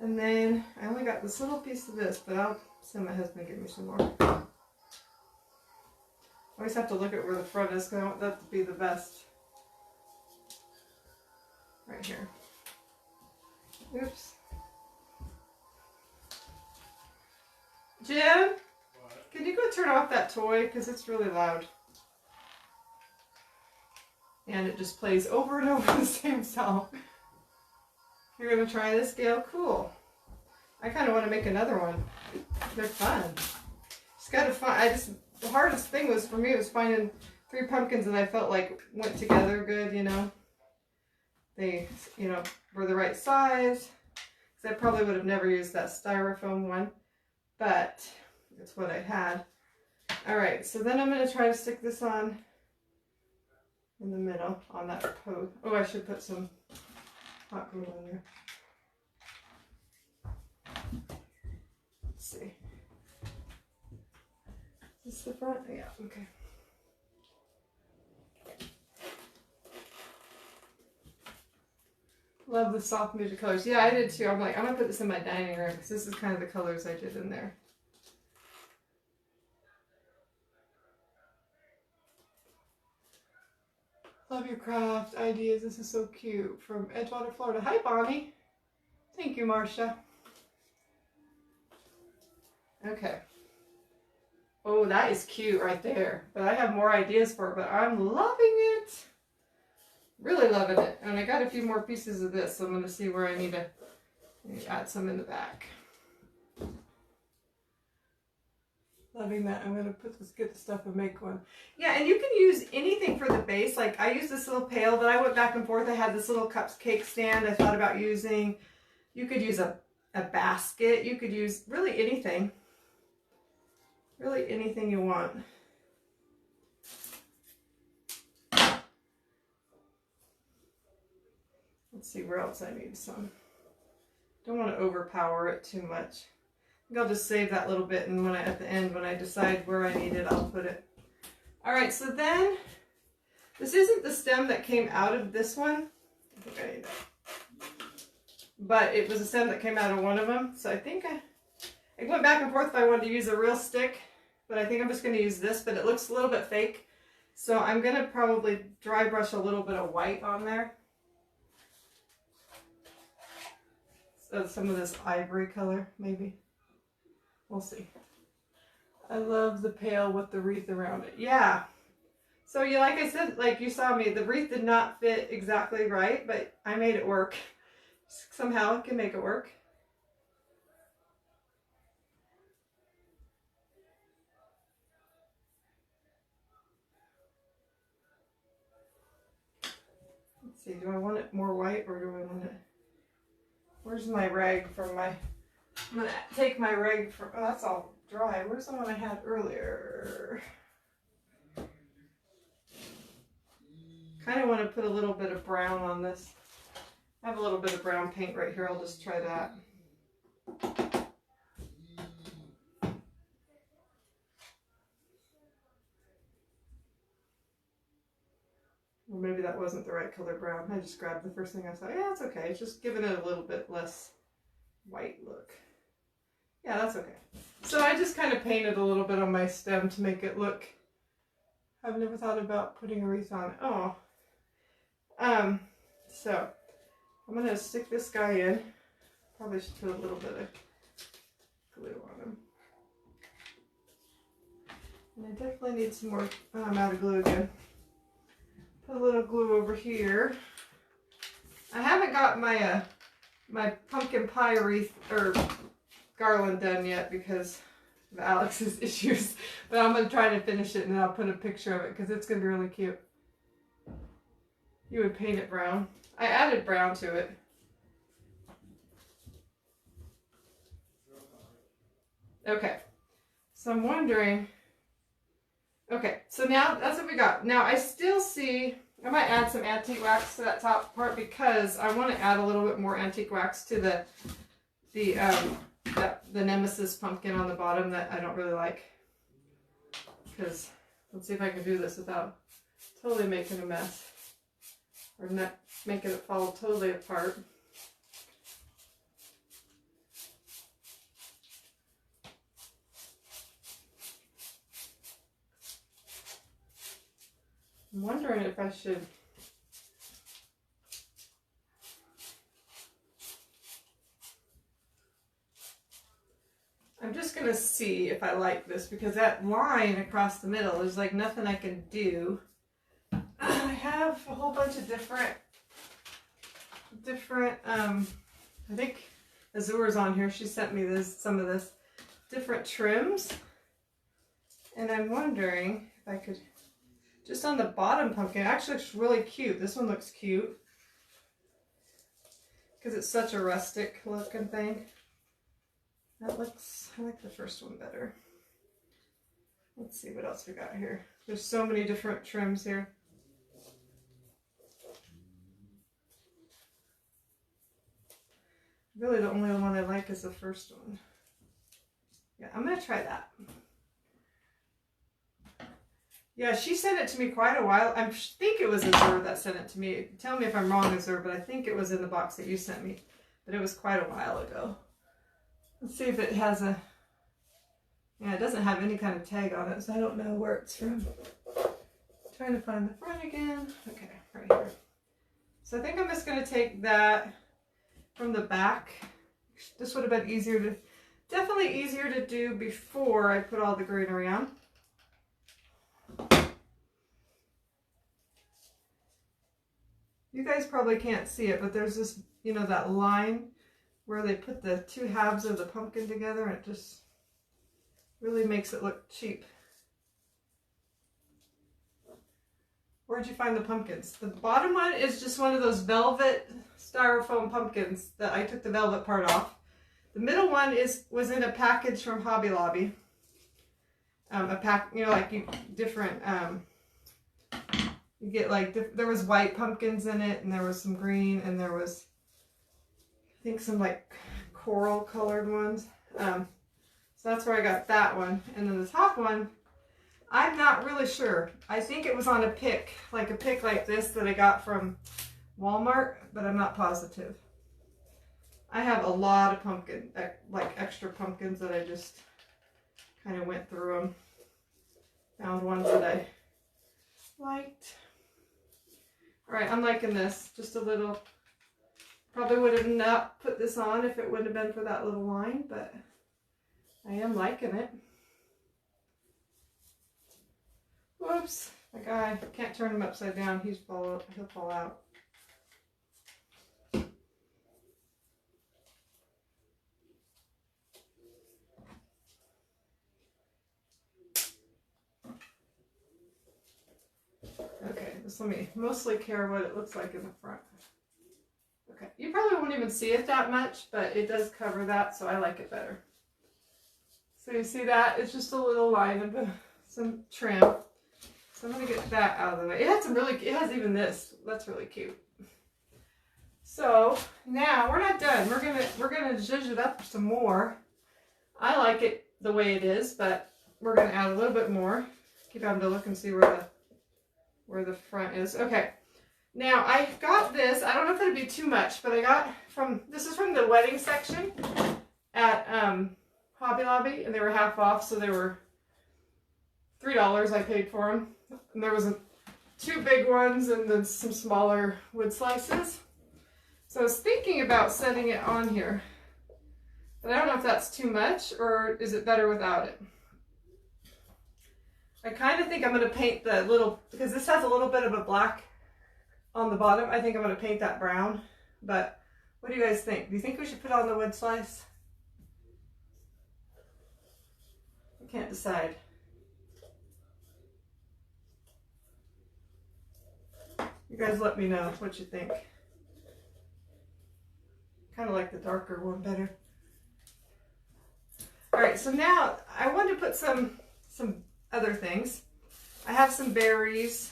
And then I only got this little piece of this, but I'll send my husband to give me some more. I always have to look at where the front is because I want that to be the best. Right here. Oops. Jim? What? Can you go turn off that toy? Because it's really loud. And it just plays over and over the same song. You're going to try this, Gail? Cool. I kind of want to make another one. They're fun. Just got to find, the hardest thing was for me was finding 3 pumpkins that I felt like went together good, you know. They, you know, were the right size. Because I probably would have never used that styrofoam one. But it's what I had. Alright, so then I'm going to try to stick this on in the middle on that post. Oh, I should put some hot glue in there. Let's see. Is this the front? Yeah, okay. Love the soft muted colors. Yeah, I did too. I'm like, I'm going to put this in my dining room because this is kind of the colors I did in there. Love your craft ideas. This is so cute. From Edgewater, Florida. Hi, Bonnie. Thank you, Marcia. Okay. Oh, that is cute right there. But I have more ideas for it, but I'm loving it. Really loving it. And I got a few more pieces of this, so I'm going to see where I need to add some in the back. Loving that. I'm going to put this, get the stuff and make one. Yeah, and you can use anything for the base. Like, I used this little pail, but I went back and forth. I had this little cupcake stand I thought about using. You could use a basket. You could use really anything. Really anything you want. Let's see where else I need some. Don't want to overpower it too much. I think I'll just save that little bit, and when at the end, when I decide where I need it, I'll put it. All right, so then, this isn't the stem that came out of this one. I think I need that. But it was a stem that came out of one of them. So I think I went back and forth if I wanted to use a real stick, but I think I'm just going to use this, but it looks a little bit fake. So I'm going to probably dry brush a little bit of white on there. So some of this ivory color, maybe. We'll see. I love the pail with the wreath around it. Yeah. So you, like I said, like you saw me, the wreath did not fit exactly right, but I made it work. Somehow I can make it work. Let's see, do I want it more white or do I want it? Where's my rag from my, I'm gonna take my rag from, oh, that's all dry. Where's the one I had earlier? Kind of want to put a little bit of brown on this. I have a little bit of brown paint right here. I'll just try that. Or maybe that wasn't the right color brown. I just grabbed the first thing I saw. Yeah, it's okay. It's just giving it a little bit less white look. Yeah, that's okay. So I just kind of painted a little bit on my stem to make it look, I've never thought about putting a wreath on it. Oh. So I'm going to stick this guy in. Probably should put a little bit of glue on him. And I definitely need some more out of glue again. Put a little glue over here. I haven't got my my pumpkin pie wreath or garland done yet because of Alex's issues, but I'm gonna try to finish it and then I'll put a picture of it because it's gonna be really cute. You would paint it brown. I added brown to it. Okay, so I'm wondering. Okay, so now that's what we got. Now I still see, I might add some antique wax to that top part because I want to add a little bit more antique wax to the Nemesis pumpkin on the bottom that I don't really like. Because let's see if I can do this without totally making a mess or not making it fall totally apart. I'm wondering if I should I'm just going to see if I like this because that line across the middle is like nothing I can do. I have a whole bunch of different I think Azur's on here. She sent me some of this different trims. And I'm wondering if I could just on the bottom pumpkin, it actually looks really cute. This one looks cute because it's such a rustic looking thing. That looks, I like the first one better. Let's see what else we got here. There's so many different trims here. Really the only one I like is the first one. Yeah, I'm going to try that. Yeah, she sent it to me quite a while. I think it was Azur that sent it to me. Tell me if I'm wrong, Azur, but I think it was in the box that you sent me. But it was quite a while ago. Let's see if it has a... Yeah, it doesn't have any kind of tag on it, so I don't know where it's from. Trying to find the front again. Okay, right here. So I think I'm just going to take that from the back. This would have been easier to... Definitely easier to do before I put all the greenery on. You guys probably can't see it, but there's this, you know, that line where they put the two halves of the pumpkin together and it just really makes it look cheap. Where'd you find the pumpkins? The bottom one is just one of those velvet styrofoam pumpkins that I took the velvet part off. The middle one was in a package from Hobby Lobby. A pack, you know, like different, you get like, there was white pumpkins in it, and there was some green, and there was, I think, some like coral colored ones. So that's where I got that one. And then the top one, I'm not really sure. I think it was on a pick like this that I got from Walmart, but I'm not positive. I have a lot of pumpkin, like extra pumpkins that I just kind of went through them. Found ones that I liked. Alright, I'm liking this. Just a little. Probably would have not put this on if it wouldn't have been for that little line, but I am liking it. Whoops. My guy, can't turn him upside down. He'll fall out. Okay, just let me mostly care what it looks like in the front. Okay, you probably won't even see it that much, but it does cover that, so I like it better. So you see that? It's just a little line of some trim. So I'm gonna get that out of the way. It has even this. That's really cute. So now we're not done. We're gonna zhuzh it up some more. I like it the way it is, but we're gonna add a little bit more. Keep having to look and see where the front is. Okay. Now I got this. I don't know if it'd be too much, but I got this is from the wedding section at Hobby Lobby, and they were half off, so they were $3 I paid for them. And there was two big ones and then some smaller wood slices. So I was thinking about setting it on here, but I don't know if that's too much or is it better without it. I kind of think I'm going to paint the little, because this has a little bit of a black on the bottom. I think I'm going to paint that brown, but what do you guys think? Do you think we should put on the wood slice? I can't decide. You guys let me know what you think. Kind of like the darker one better. All right, so now I want to put some other things. I have some berries.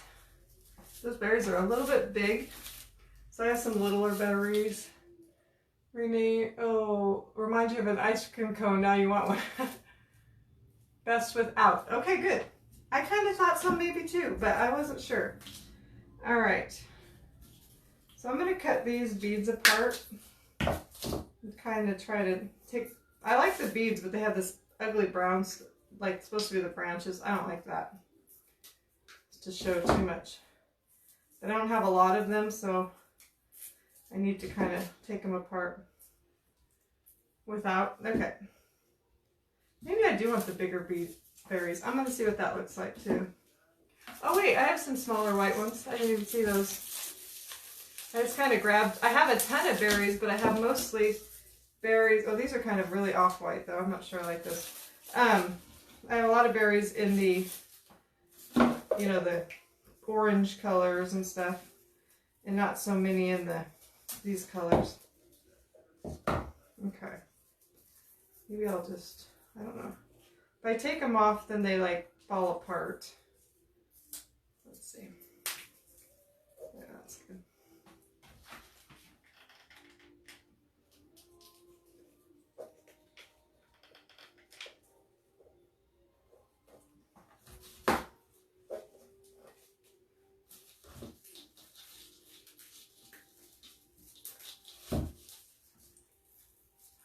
Those berries are a little bit big. So I have some littler berries. Renee, oh, remind you of an ice cream cone. Now you want one. Best without. Okay, good. I kind of thought so maybe too, but I wasn't sure. All right. So I'm going to cut these beads apart and kind of try to take, I like the beads, but they have this ugly brown, like supposed to be the branches. I don't like that. It's to show too much. I don't have a lot of them, so I need to kind of take them apart without, okay. Maybe I do want the bigger berries. I'm going to see what that looks like too. Oh wait, I have some smaller white ones. I didn't even see those. I just kind of grabbed, I have a ton of berries, but I have mostly berries. Oh, these are kind of really off-white though. I'm not sure I like this. I have a lot of berries in the, you know, the orange colors and stuff, and not so many in these colors. Okay. Maybe I'll just, I don't know. If I take them off, then they like fall apart. Let's see. Yeah, that's good.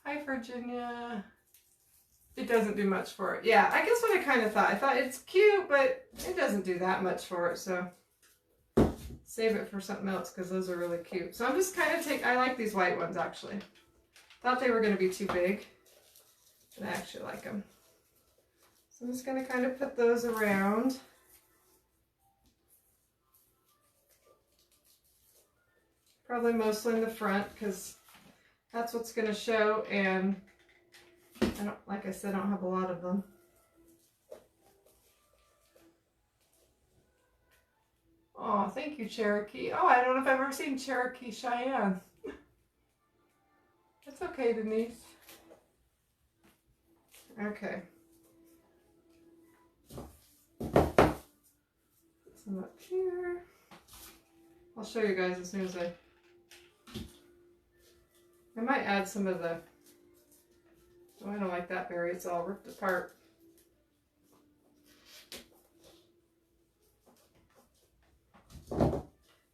Hi, Virginia. It doesn't do much for it. Yeah, I guess what I kind of thought. I thought it's cute, but it doesn't do that much for it, so save it for something else because those are really cute. So I'm just kind of I like these white ones actually. Thought they were going to be too big, but I actually like them. So I'm just going to kind of put those around. Probably mostly in the front because that's what's going to show, and I don't, like I said, I don't have a lot of them. Oh, thank you, Cherokee. Oh, I don't know if I've ever seen Cherokee Cheyenne. That's okay, Denise. Okay. Put some up here. I'll show you guys as soon as I might add some of the, oh, I don't like that berry, it's all ripped apart.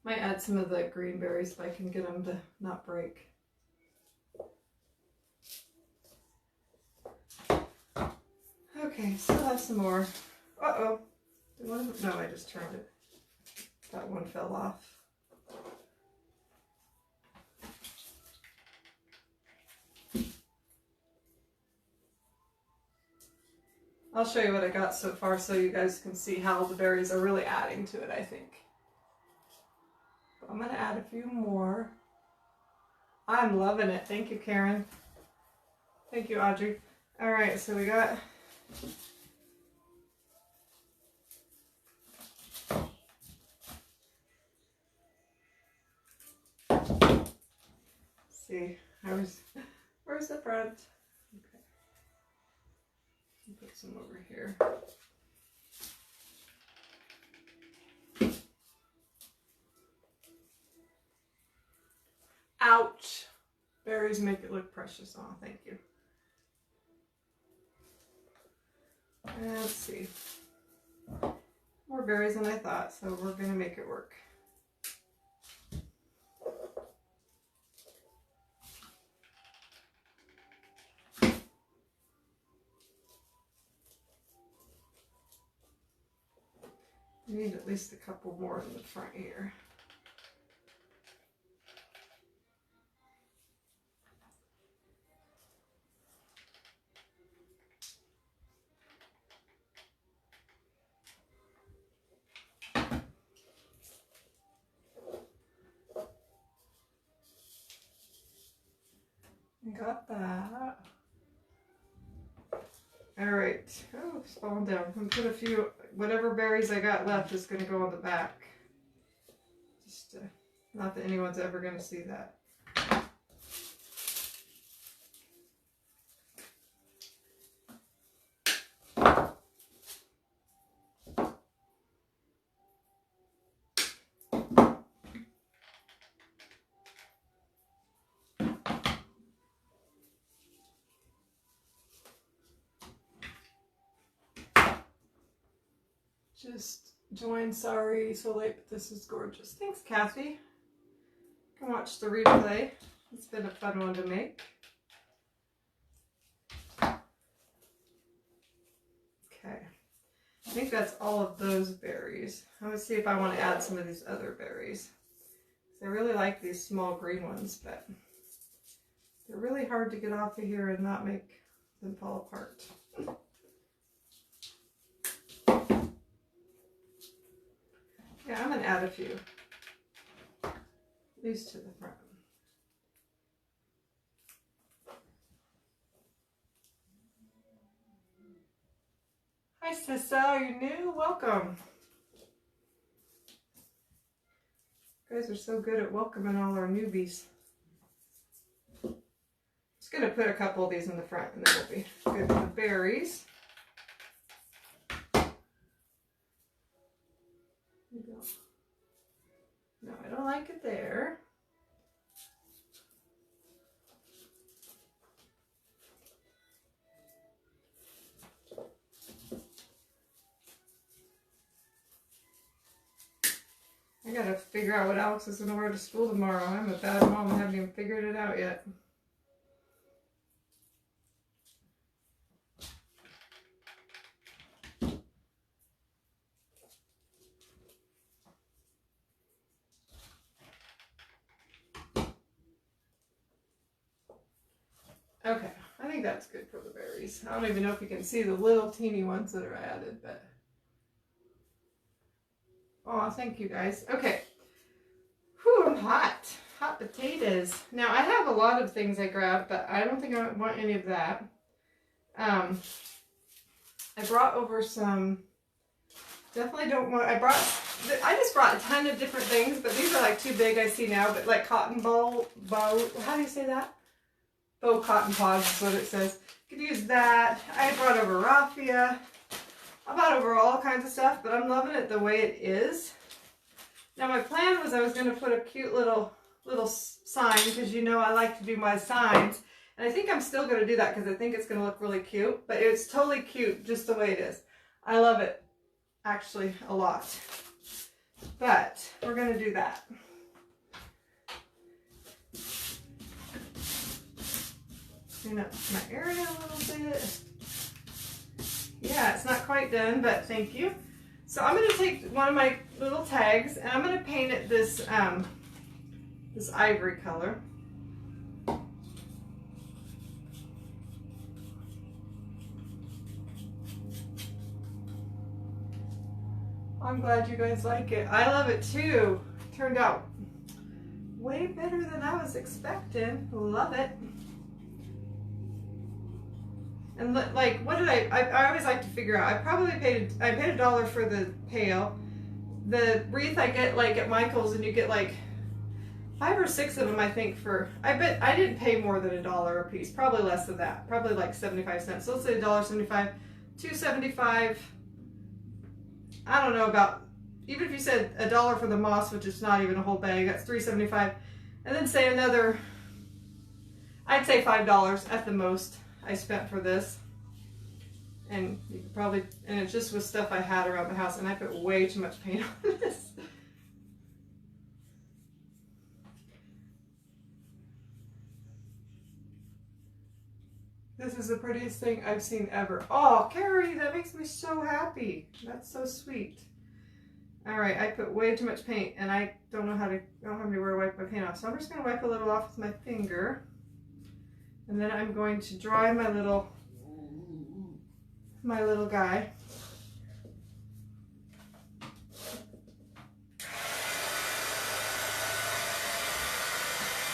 Might add some of the green berries if I can get them to not break. Okay, still have some more. Uh-oh. No, I just turned it. That one fell off. I'll show you what I got so far so you guys can see how the berries are really adding to it, I think. But I'm going to add a few more. I'm loving it. Thank you, Karen. Thank you, Audrey. All right, so we got... Let's see, where's the front? Okay. Put some over here. Ouch! Berries make it look precious. Oh, thank you. Let's see. More berries than I thought, so we're going to make it work. I need at least a couple more in the front here. Got that. All right. Oh, it's falling down. I'm gonna put a few, whatever berries I got left is gonna go on the back. Just not that anyone's ever gonna see that. Just joined. Sorry, so late, but this is gorgeous. Thanks, Kathy. Can watch the replay. It's been a fun one to make. Okay. I think that's all of those berries. I'm going to see if I want to add some of these other berries. I really like these small green ones, but they're really hard to get off of here and not make them fall apart. Yeah, I'm going to add a few, at least to the front. Hi, Sissa, are you new? Welcome. You guys are so good at welcoming all our newbies. Just going to put a couple of these in the front and then we'll be good with the berries. No, I don't like it there. I gotta figure out what Alex is gonna wear to school tomorrow. I'm a bad mom. I haven't even figured it out yet. Okay, I think that's good for the berries. I don't even know if you can see the little teeny ones that are added, but... Oh, thank you guys. Okay. Whew, I'm hot. Hot potatoes. Now, I have a lot of things I grabbed, but I don't think I want any of that. I brought over some... Definitely don't want... I just brought a ton of different things, but these are like too big, I see now, but like cotton bow, how do you say that? Bow cotton pods is what it says. Could use that. I brought over raffia. I brought over all kinds of stuff, but I'm loving it the way it is. Now my plan was I was going to put a cute little sign, because you know I like to do my signs. And I think I'm still going to do that because I think it's going to look really cute. But it's totally cute just the way it is. I love it, actually, a lot. But we're going to do that. Clean up my area a little bit. Yeah, it's not quite done, but thank you. So I'm going to take one of my little tags and I'm going to paint it this this ivory color. I'm glad you guys like it. I love it too. Turned out way better than I was expecting. Love it. And like, what did I always like to figure out. I paid $1 for the pail. The wreath I get like at Michael's, and you get like 5 or 6 of them, I think, for, I bet I didn't pay more than $1 a piece. Probably less than that. Probably like 75 cents. So let's say $1.75, $2.75. I don't know about, even if you said $1 for the moss, which is not even a whole bag, that's $3.75. And then say another, I'd say $5 at the most I spent for this. And you could probably, and it just was stuff I had around the house, and I put way too much paint on this. This is the prettiest thing I've seen ever. Oh, Carrie, that makes me so happy. That's so sweet. All right, I put way too much paint and I don't know how to, I don't have anywhere to wipe my paint off. So I'm just gonna wipe a little off with my finger. And then I'm going to dry my little guy.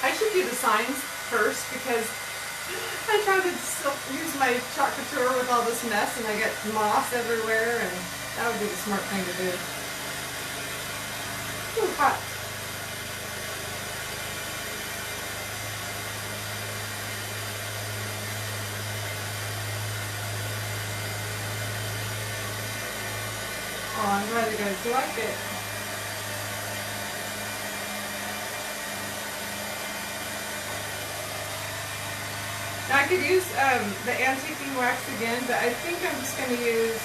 I should do the signs first because I tried to use my chalk couture with all this mess and I get moss everywhere, and that would be the smart thing to do. Ooh, hot. Oh, I'm glad you guys like it. Now I could use the antiquing wax again, but I think I'm just going to use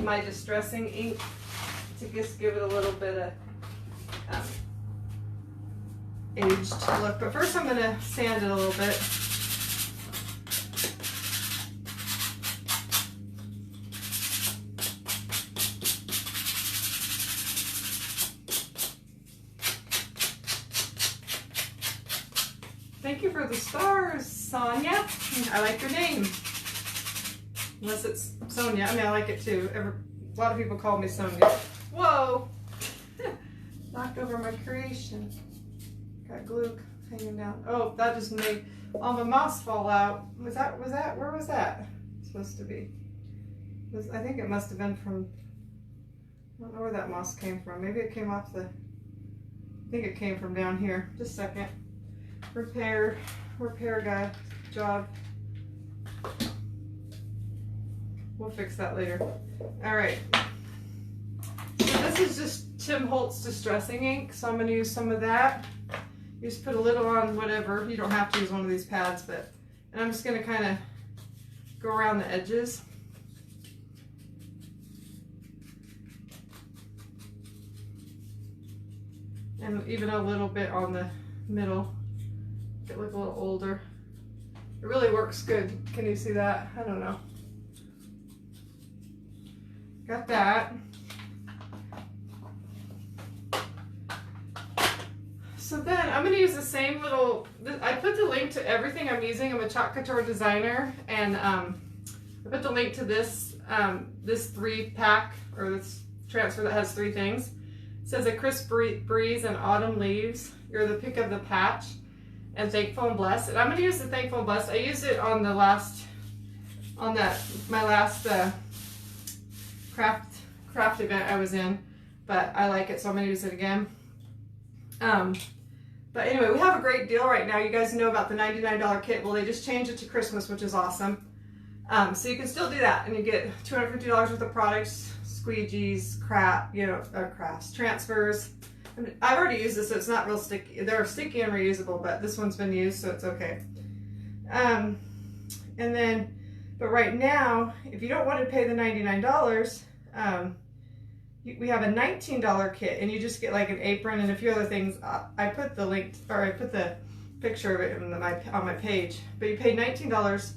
my distressing ink to just give it a little bit of aged look. But first I'm going to sand it a little bit. Thank you for the stars, Sonia. I like your name. Unless it's Sonia. I mean, I like it too. A lot of people call me Sonia. Whoa! Knocked over my creation. Got glue hanging down. Oh, that just made all my moss fall out. Where was that supposed to be? I think it must have been from, I don't know where that moss came from. Maybe it came off I think it came from down here. Just a second. Repair guy job. We'll fix that later. All right. So this is just Tim Holtz Distressing Ink, so I'm going to use some of that. You just put a little on whatever. You don't have to use one of these pads, and I'm just going to kind of go around the edges. And even a little bit on the middle. It look a little older. It really works good. Can you see that? I don't know. Got that. So then I'm going to use the same little, I put the link to everything I'm using. I'm a chalk couture designer, and I put the link to this this 3-pack, or this transfer that has 3 things. It says a crisp breeze and autumn leaves. You're the pick of the patch. And Thankful and Blessed. And I'm going to use the Thankful and Blessed. I used it on my last craft event I was in, but I like it, so I'm going to use it again. But anyway, we have a great deal right now. You guys know about the $99 kit. Well, they just changed it to Christmas, which is awesome. So you can still do that, and you get $250 worth of products, squeegees, crafts, transfers. I've already used this, so it's not real sticky. They're sticky and reusable, but this one's been used, so it's okay. And then, but right now, if you don't want to pay the $99, we have a $19 kit, and you just get like an apron and a few other things. I put the link, or I put the picture of it on my page. But you pay $19,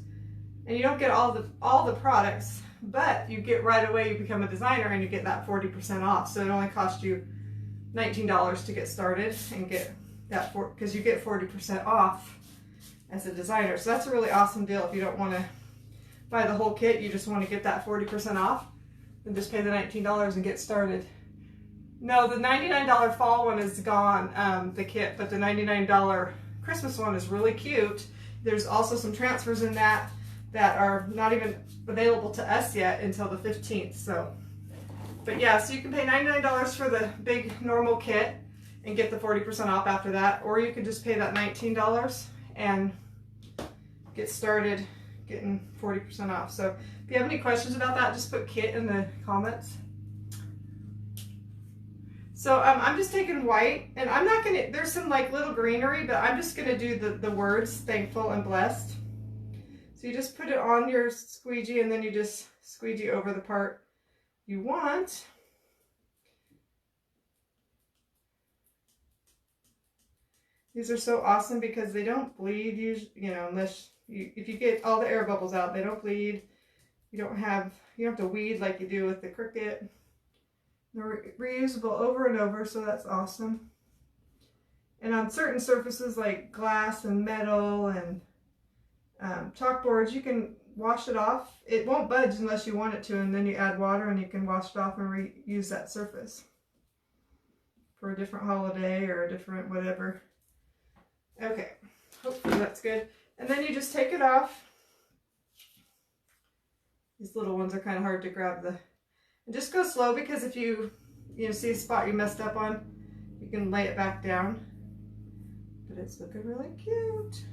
and you don't get all the products, but you get right away. You become a designer, and you get that 40% off. So it only costs you $19 to get started and get that because you get 40% off as a designer. So that's a really awesome deal. If you don't want to buy the whole kit, you just want to get that 40% off, then just pay the $19 and get started. No, the $99 fall one is gone, the kit, but the $99 Christmas one is really cute. There's also some transfers in that are not even available to us yet until the 15th. So. But yeah, so you can pay $99 for the big normal kit and get the 40% off after that, or you could just pay that $19 and get started getting 40% off. So if you have any questions about that, just put kit in the comments. So I'm just taking white, and I'm not gonna, there's some like little greenery, but I'm just gonna do the words Thankful and Blessed. So you just put it on your squeegee, and then you just squeegee over the part you want. These are so awesome because they don't bleed, unless if you get all the air bubbles out, they don't bleed. You don't have to weed like you do with the Cricut. They're reusable over and over, so that's awesome. And on certain surfaces like glass and metal and chalkboards, you can wash it off. It won't budge unless you want it to, and then you add water and you can wash it off and reuse that surface for a different holiday or a different whatever. Okay, hopefully that's good. And then you just take it off. These little ones are kind of hard to grab and just go slow, because if you see a spot you messed up on, you can lay it back down. But it's looking really cute.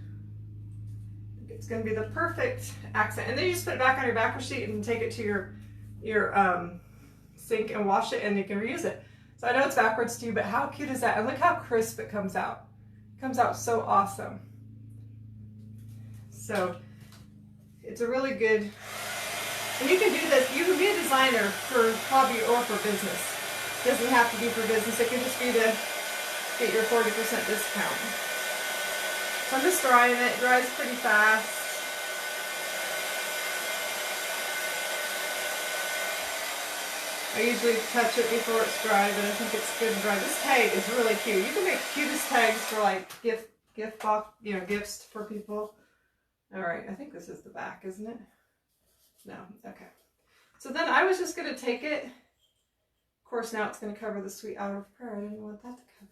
I think it's going to be the perfect accent. And then you just put it back on your backer sheet and take it to your sink and wash it, and you can reuse it. So I know it's backwards to you, but how cute is that? And look how crisp it comes out. It comes out so awesome. So it's a really good, and you can do this, you can be a designer for hobby or for business. It doesn't have to be for business, it can just be to get your 40% discount. So I'm just drying it. It dries pretty fast. I usually touch it before it's dry, but I think it's good and dry. This tag is really cute. You can make cutest tags for like gift box, gifts for people. All right, I think this is the back, isn't it? No, okay. So then I was just going to take it. Of course, now it's going to cover the sweet hour of prayer. I didn't want that to cover.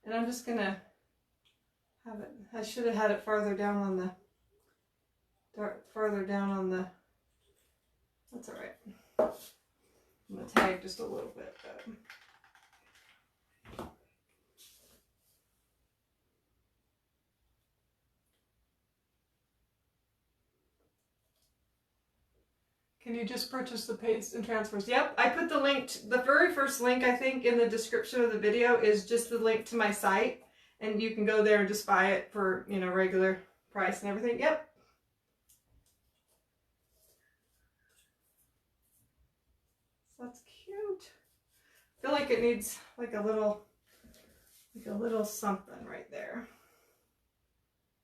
And I'm just going to have it. I should have had it farther down on the, that's all right. I'm going to tag just a little bit. Can you just purchase the paste and transfers? Yep, I put the link, the very first link I think in the description of the video is just the link to my site, and you can go there and just buy it for, regular price and everything. Yep. So that's cute. I feel like it needs like a little something right there.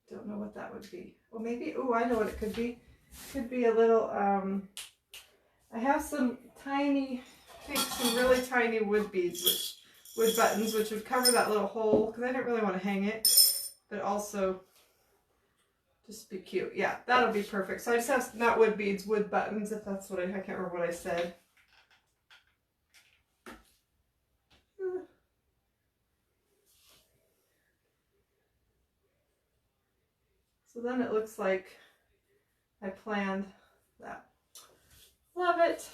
Don't know what that would be. Well, maybe, oh, I know what it could be. Could be a little, I have some really tiny wood beads, wood buttons, which would cover that little hole, because I didn't really want to hang it, but also just be cute. Yeah, that'll be perfect. So I just have, not wood beads, wood buttons, if that's what I can't remember what I said. So then it looks like I planned that. Love it.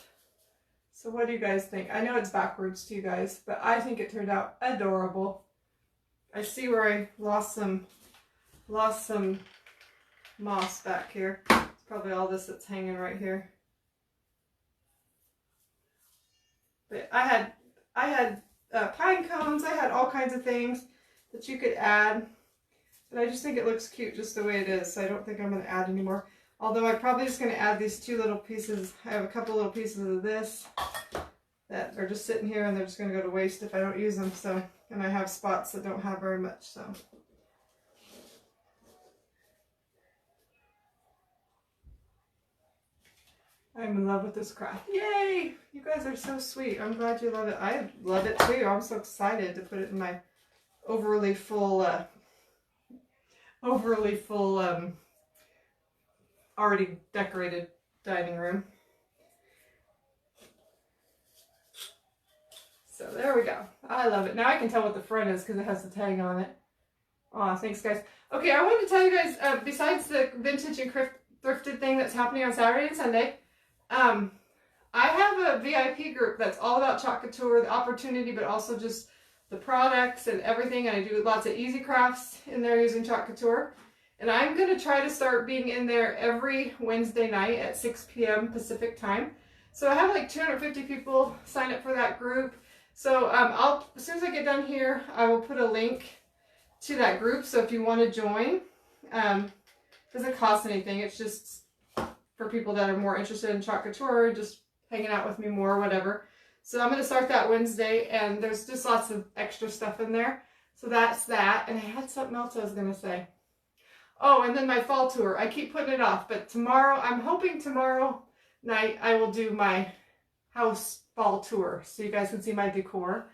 So what do you guys think? I know it's backwards to you guys, but I think it turned out adorable. I see where I lost some moss back here. It's probably all this that's hanging right here. But I had pine cones. I had all kinds of things that you could add. But I just think it looks cute just the way it is. So I don't think I'm going to add any more. Although I'm probably just going to add these two little pieces. I have a couple little pieces of this that are just sitting here, and they're just going to go to waste if I don't use them. So, and I have spots that don't have very much. So, I'm in love with this craft. Yay! You guys are so sweet. I'm glad you love it. I love it too. I'm so excited to put it in my overly full already decorated dining room. So there we go. I love it. Now I can tell what the front is because it has the tag on it. Aw, thanks guys. Okay, I wanted to tell you guys, besides the vintage and thrifted thing that's happening on Saturday and Sunday, I have a VIP group that's all about Chalk Couture, the opportunity, but also just the products and everything. And I do lots of easy crafts in there using Chalk Couture. And I'm going to try to start being in there every Wednesday night at 6 p.m. Pacific time. So I have like 250 people sign up for that group. So as soon as I get done here, I will put a link to that group. So if you want to join, it doesn't cost anything. It's just for people that are more interested in Chalk Couture, just hanging out with me more or whatever. So I'm going to start that Wednesday, and there's just lots of extra stuff in there. So that's that. And I had something else I was going to say. Oh, and then my fall tour. I keep putting it off, but tomorrow, I'm hoping tomorrow night I will do my house fall tour so you guys can see my decor.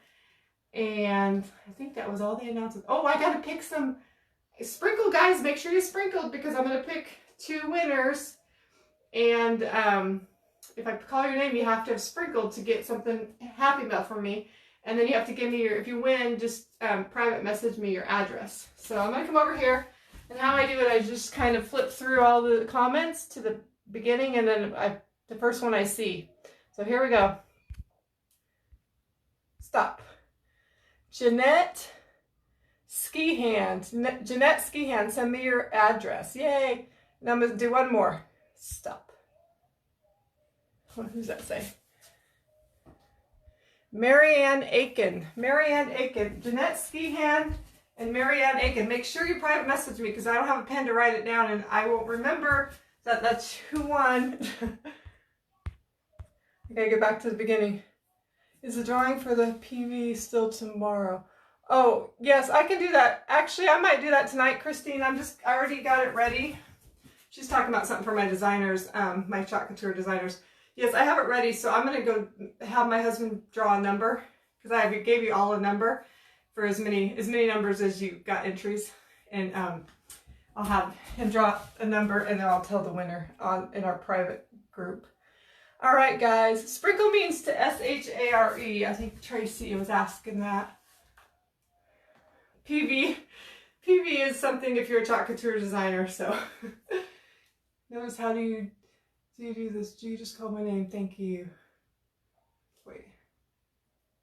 And I think that was all the announcements. Oh, I gotta pick some sprinkle, guys. Make sure you sprinkled because I'm gonna pick 2 winners. And if I call your name, you have to have sprinkled to get something Happy Mail from me. And then you have to give me your, if you win, just private message me your address. So I'm gonna come over here, and how I do it, I just kind of flip through all the comments to the beginning, and then the first one I see. So here we go. Stop. Jeanette Skihan. Jeanette Skihan, send me your address. Yay. Now I'm going to do one more. Stop. What does that say? Marianne Aiken. Marianne Aiken. Jeanette Skihan and Marianne Aiken. Make sure you private message me because I don't have a pen to write it down and I won't remember that that's who won. I gotta get back to the beginning. Is the drawing for the PV still tomorrow? Oh, yes, I can do that. Actually, I might do that tonight, Christine. I already got it ready. She's talking about something for my designers, my shot couture designers. Yes, I have it ready, so I'm going to go have my husband draw a number, because I gave you all a number for as many numbers as you got entries. And I'll have him draw a number, and then I'll tell the winner in our private group. All right, guys. Sprinkle means to S-H-A-R-E. I think Tracy was asking that. PV is something if you're a shot couture designer, so. Notice how do you do this? Do you just call my name? Thank you. Wait.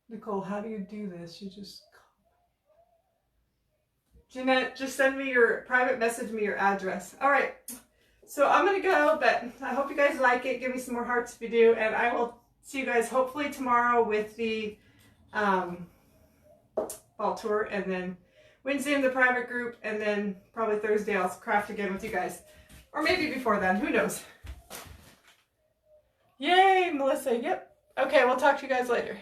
Nicole, how do you do this? You just call. Jeanette, just send me your private message, me your address. All right. So I'm going to go, but I hope you guys like it. Give me some more hearts if you do. And I will see you guys hopefully tomorrow with the fall tour. And then Wednesday in the private group. And then probably Thursday I'll craft again with you guys. Or maybe before then. Who knows? Yay, Melissa. Yep. Okay, we'll talk to you guys later.